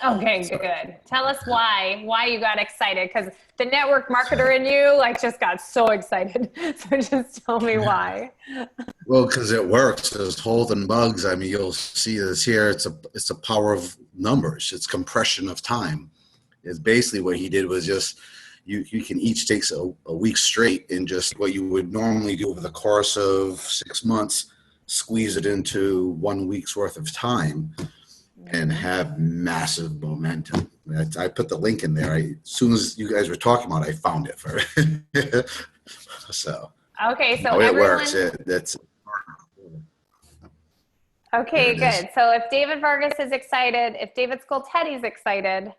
Okay, good. Tell us why you got excited, because the network marketer in you just got so excited. So just tell me why. Well, because it works. There's Holton Bugs. I mean, you'll see this here. It's a power of numbers. It's compression of time. It's basically what he did was just you can each take a week straight and just what you would normally do over the course of 6 months, squeeze it into 1 week's worth of time and have massive momentum. I put the link in there. As soon as you guys were talking about it, I found it for it. So okay, so how it everyone, works. That's okay, good. So if David Vargas is excited, if David Skolteti's excited,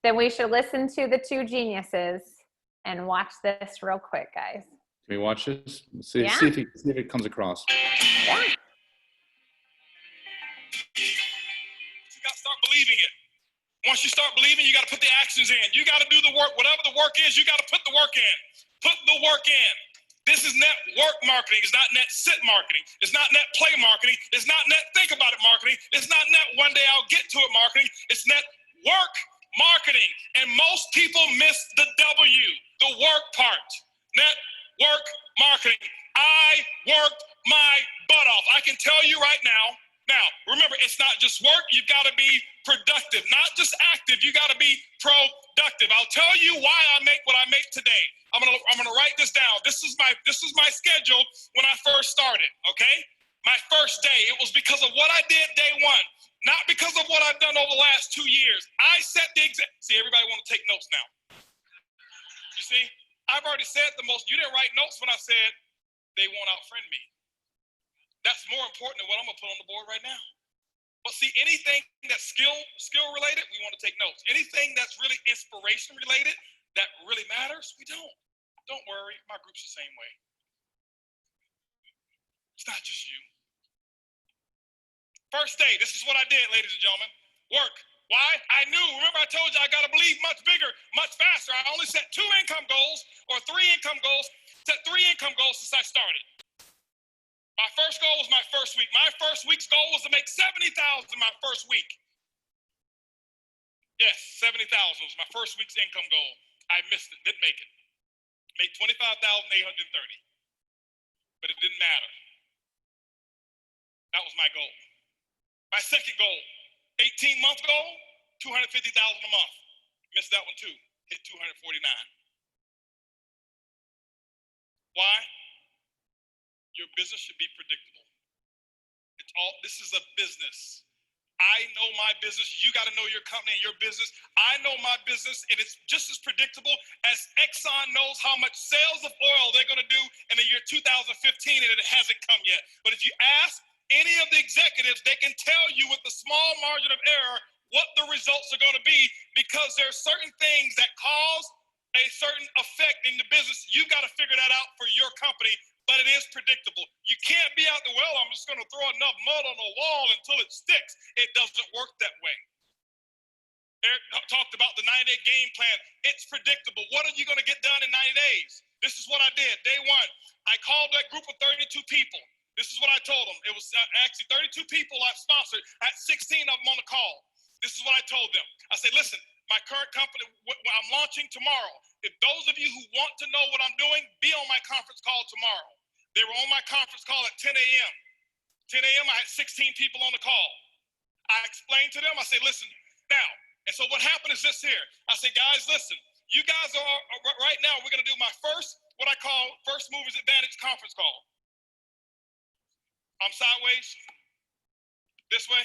then we should listen to the two geniuses and watch this real quick, guys. Can we watch this? See Yeah. if it comes across. Yeah. You got to start believing it. Once you start believing, you got to put the actions in. You got to do the work. Whatever the work is, you got to put the work in. Put the work in. This is network marketing. It's not net sit marketing. It's not net play marketing. It's not net think about it marketing. It's not net one day I'll get to it marketing. It's net work marketing. And most people miss the W, the work part. Network marketing. I worked my butt off. I can tell you right now. Now, remember, it's not just work. You've got to be productive, not just active. You got to be productive. I'll tell you why I make what I make today. I'm gonna write this down. This is my schedule when I first started. Okay, my first day. It was because of what I did day one, not because of what I've done over the last 2 years. I set the example. See, everybody want to take notes now. You see, I've already said the most. You didn't write notes when I said they won't outfriend me. That's more important than what I'm gonna put on the board right now. But see, anything that's skill related, we want to take notes. Anything that's really inspiration related, that really matters, we don't. Don't worry, my group's the same way. It's not just you. First day, this is what I did, ladies and gentlemen. Work. Why? I knew, remember I told you I gotta believe much bigger, much faster. I only set 2 income goals or 3 income goals, set 3 income goals since I started. My first goal was my first week. My first week's goal was to make $70,000 my first week. Yes, $70,000 was my first week's income goal. I missed it, didn't make it. Made $25,830, but it didn't matter. That was my goal. My second goal, 18-month goal, $250,000 a month. Missed that one too, hit 249. Why? Your business should be predictable. This is a business. I know my business. You got to know your company and your business. I know my business, and it's just as predictable as Exxon knows how much sales of oil they're going to do in the year 2015, and it hasn't come yet. But if you ask any of the executives, they can tell you with a small margin of error what the results are going to be, because there are certain things that cause a certain effect in the business. You've got to figure that out for your company. But it is predictable. You can't be out there, well, I'm just going to throw enough mud on the wall until it sticks. It doesn't work that way. Eric talked about the 90-day game plan. It's predictable. What are you going to get done in 90 days? This is what I did. Day one, I called that group of 32 people. This is what I told them. It was actually 32 people I sponsored. I had 16 of them on the call. This is what I told them. I said, listen, My current company, I'm launching tomorrow. If those of you who want to know what I'm doing, be on my conference call tomorrow. They were on my conference call at 10 a.m. 10 a.m., I had 16 people on the call. I explained to them, I said, listen, now, and so what happened is this here. I said, guys, listen, you guys are, right now, we're gonna do my first, what I call First Movers Advantage conference call. I'm sideways, this way,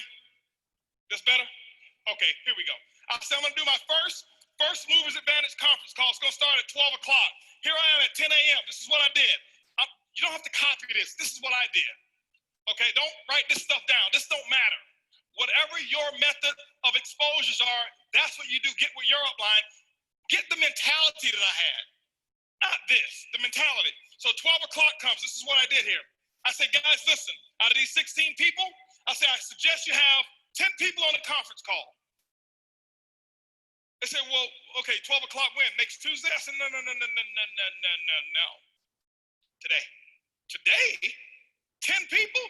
this better? Okay, here we go. I said, I'm gonna do my first Movers Advantage conference call. It's gonna start at 12 o'clock. Here I am at 10 a.m. This is what I did. You don't have to copy this. This is what I did. Okay, don't write this stuff down. This don't matter. Whatever your method of exposures are, that's what you do. Get with your upline. Get the mentality that I had. Not this, the mentality. So 12 o'clock comes. This is what I did here. I said, guys, listen, out of these 16 people, I said, I suggest you have 10 people on the conference call. They said, well, okay, 12 o'clock when? Next Tuesday? I said, no. Today? 10 people?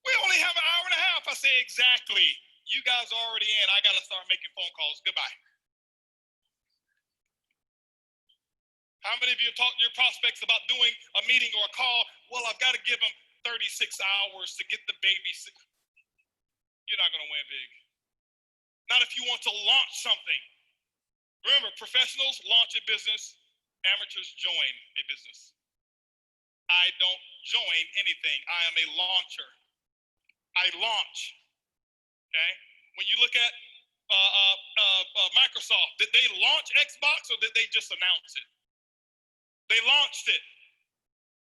We only have an hour and a half. I say, exactly. You guys are already in. I got to start making phone calls. Goodbye. How many of you have talked to your prospects about doing a meeting or a call? Well, I've got to give them 36 hours to get the baby. You're not going to win big. Not if you want to launch something. Remember, professionals launch a business. Amateurs join a business. I don't join anything. I am a launcher. I launch. Okay? When you look at Microsoft, did they launch Xbox or did they just announce it? They launched it.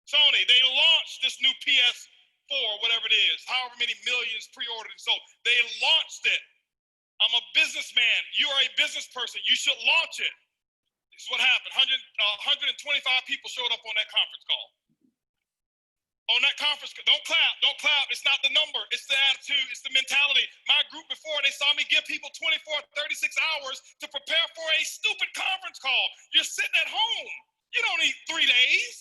Sony, they launched this new PS4, whatever it is, however many millions pre-ordered and sold. They launched it. I'm a businessman. You are a business person. You should launch it. This is what happened. 125 people showed up on that conference call. On that conference call, don't clap. It's not the number. It's the attitude. It's the mentality. My group before, they saw me give people 24, 36 hours to prepare for a stupid conference call. You're sitting at home. You don't need 3 days.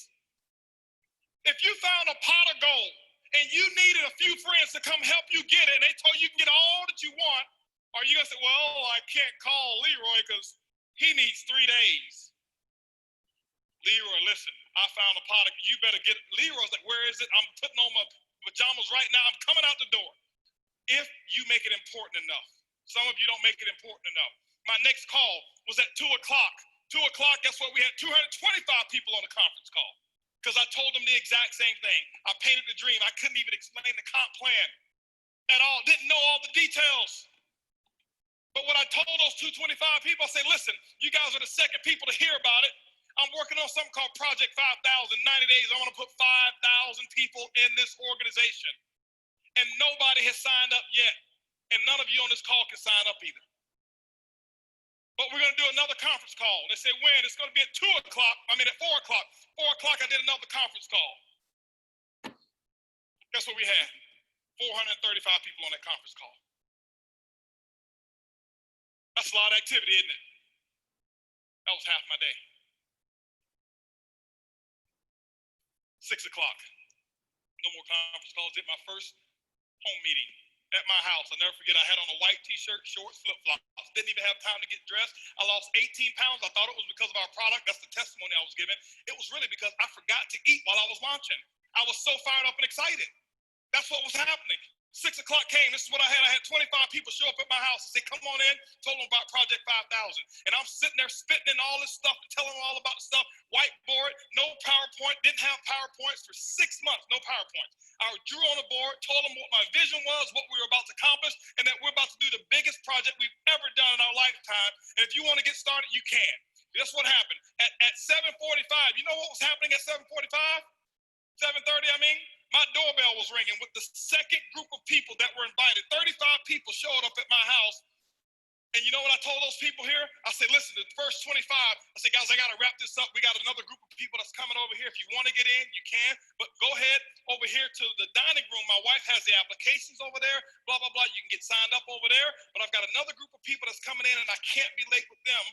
If you found a pot of gold and you needed a few friends to come help you get it, and they told you can get all that you want, are you going to say, well, I can't call Leroy because he needs 3 days? Leroy, listen, I found a pot of, you better get it. Leroy's like, where is it? I'm putting on my pajamas right now. I'm coming out the door. If you make it important enough. Some of you don't make it important enough. My next call was at 2 o'clock. 2 o'clock, guess what? We had 225 people on the conference call because I told them the exact same thing. I painted the dream. I couldn't even explain the comp plan at all. Didn't know all the details. But when I told those 225 people, I said, listen, you guys are the second people to hear about it. I'm working on something called Project 5,000. 90 days, I want to put 5,000 people in this organization. And nobody has signed up yet. And none of you on this call can sign up either. But we're going to do another conference call. They say, when? It's going to be at 4 o'clock. At 4 o'clock, I did another conference call. Guess what we had? 435 people on that conference call. That's a lot of activity, isn't it? That was half my day. 6 o'clock. No more conference calls. Did my first home meeting at my house. I'll never forget, I had on a white t-shirt, shorts, flip-flops. Didn't even have time to get dressed. I lost 18 pounds. I thought it was because of our product. That's the testimony I was given. It was really because I forgot to eat while I was launching. I was so fired up and excited. That's what was happening. 6 o'clock came. This is what I had. I had 25 people show up at my house and say, come on in. Told them about Project 5,000. And I'm sitting there spitting in all this stuff and telling them all about the stuff. Whiteboard, no PowerPoint. Didn't have PowerPoints for 6 months. No PowerPoints. I drew on a board, told them what my vision was, what we were about to accomplish, and that we're about to do the biggest project we've ever done in our lifetime. And if you want to get started, you can. That's what happened. At 7:45, you know what was happening at 7:45? 7:30, I mean? My doorbell was ringing with the second group of people that were invited. 35 people showed up at my house. And you know what I told those people here? I said, listen, the first 25, I said, guys, I got to wrap this up. We got another group of people that's coming over here. If you want to get in, you can. But go ahead over here to the dining room. My wife has the applications over there, blah, blah, blah. You can get signed up over there. But I've got another group of people that's coming in, and I can't be late with them.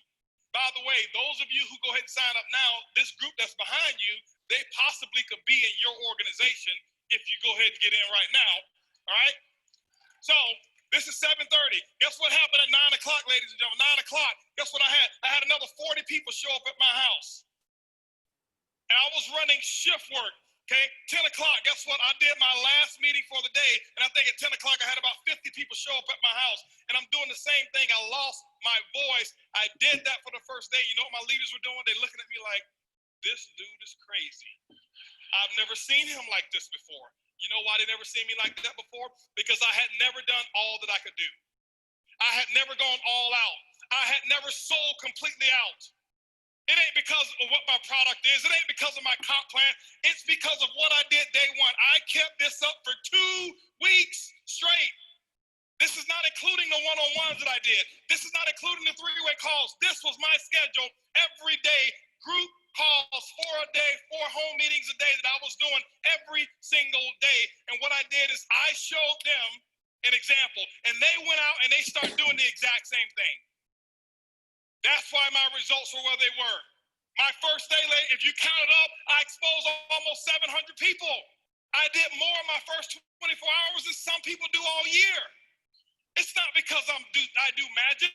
By the way, those of you who go ahead and sign up now, this group that's behind you, they possibly could be in your organization if you go ahead and get in right now, all right? So This is 7:30. Guess what happened at 9 o'clock, ladies and gentlemen? 9 o'clock, guess what I had? I had another 40 people show up at my house. And I was running shift work, okay? 10 o'clock, guess what? I did my last meeting for the day, and I think at 10 o'clock I had about 50 people show up at my house. And I'm doing the same thing. I lost my voice. I did that for the first day. You know what my leaders were doing? They're looking at me like, this dude is crazy. I've never seen him like this before. You know why they never seen me like that before? Because I had never done all that I could do. I had never gone all out. I had never sold completely out. It ain't because of what my product is. It ain't because of my comp plan. It's because of what I did day one. I kept this up for 2 weeks straight. This is not including the one-on-ones that I did. This is not including the 3-way calls. This was my schedule every day, group calls, 4 a day, 4 home meetings a day that I was doing every single day. And what I did is I showed them an example, and they went out and they started doing the exact same thing. That's why my results were where they were. My first day, if you count it up, I exposed almost 700 people. I did more in my first 24 hours than some people do all year. It's not because I do magic.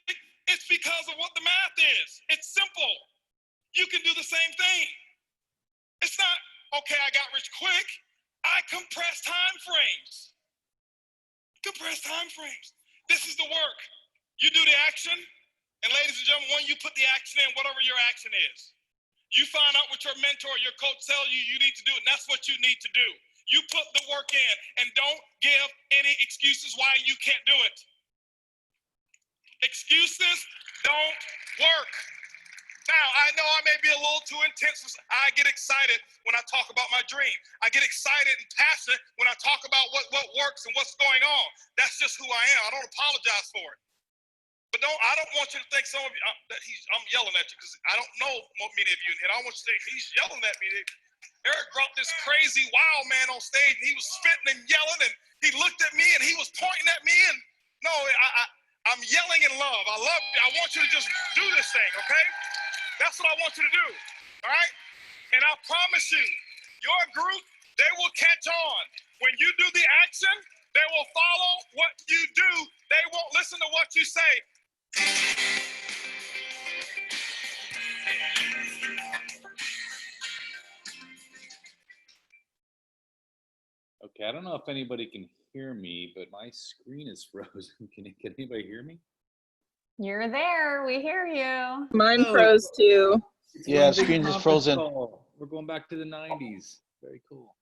It's because of what the math is. It's simple. You can do the same thing. It's not, okay, I got rich quick. I compress time frames. Compress time frames. This is the work. You do the action. And ladies and gentlemen, when you put the action in, whatever your action is, you find out what your mentor, your coach tell you need to do, and that's what you need to do. You put the work in, and don't give any excuses why you can't do it. Excuses don't work. Now, I know I may be a little too intense. I get excited when I talk about my dream. I get excited and passionate when I talk about what works and what's going on. That's just who I am. I don't apologize for it. But I don't want you to think some of you, I'm yelling at you because I don't know many of you in here. I don't want you to think he's yelling at me. Eric brought this crazy wild man on stage, and he was spitting and yelling, and he looked at me, and he was pointing at me, and no, I'm yelling in love. I love you. I want you to just do this thing, okay? That's what I want you to do, all right? And I promise you, your group, they will catch on. When you do the action, they will follow what you do. They won't listen to what you say. Okay, I don't know if anybody can hear me, but my screen is frozen. Can anybody hear me? You're there. We hear you. Mine froze too. Yeah, screen is frozen. We're going back to the 90s. Very cool.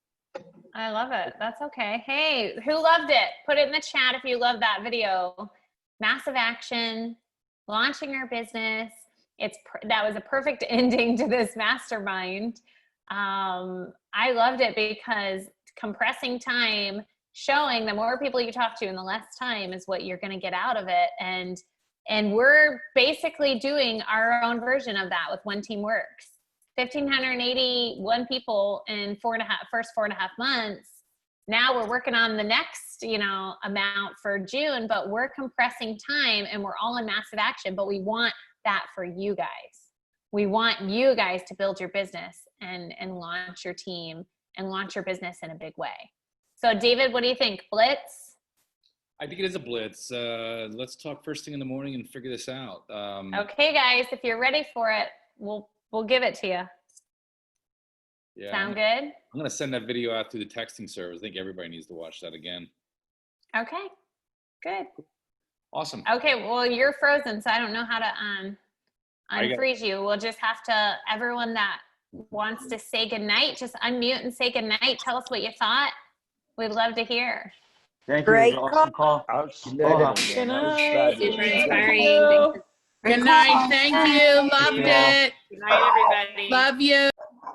I love it. That's okay. Hey, who loved it? Put it in the chat if you love that video. Massive action, launching your business. That was a perfect ending to this mastermind. I loved it because compressing time, showing the more people you talk to in the less time is what you're going to get out of it. And we're basically doing our own version of that with One Team Works. 1,581 people in first 4.5 months. Now we're working on the next, amount for June, but we're compressing time and we're all in massive action, but we want that for you guys. We want you guys to build your business and launch your team and launch your business in a big way. So David, what do you think? Blitz? I think it is a blitz. Let's talk first thing in the morning and figure this out. Okay, guys, if you're ready for it, we'll give it to you. Yeah, Sound good? I'm going to send that video out through the texting service. I think everybody needs to watch that again. Okay, good. Awesome. Okay, well, you're frozen, so I don't know how to unfreeze you. We'll just have to, everyone that wants to say goodnight, just unmute and say goodnight. Tell us what you thought. We'd love to hear. Thank you. Great It was an awesome call. Good night. Super Thank inspiring. you. Great Good night. call. Thank you. Loved it. Good night, everybody. Love you.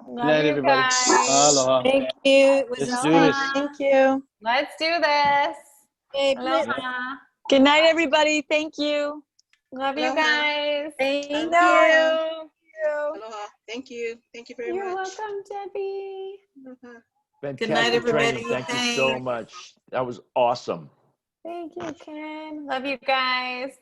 Love Good night, you everybody. guys. Aloha. Thank you. It was Let's do fun. this. Thank you. Let's do this. Hey, Blitz. Aloha. Good night, everybody. Thank you. Love you Aloha. guys. Thank you. Aloha. Thank you. Thank you very You're much. welcome, Debbie. Aloha. Fantastic night, everybody. training. Thank you so much. That was awesome. Thank you, Ken. Love you guys.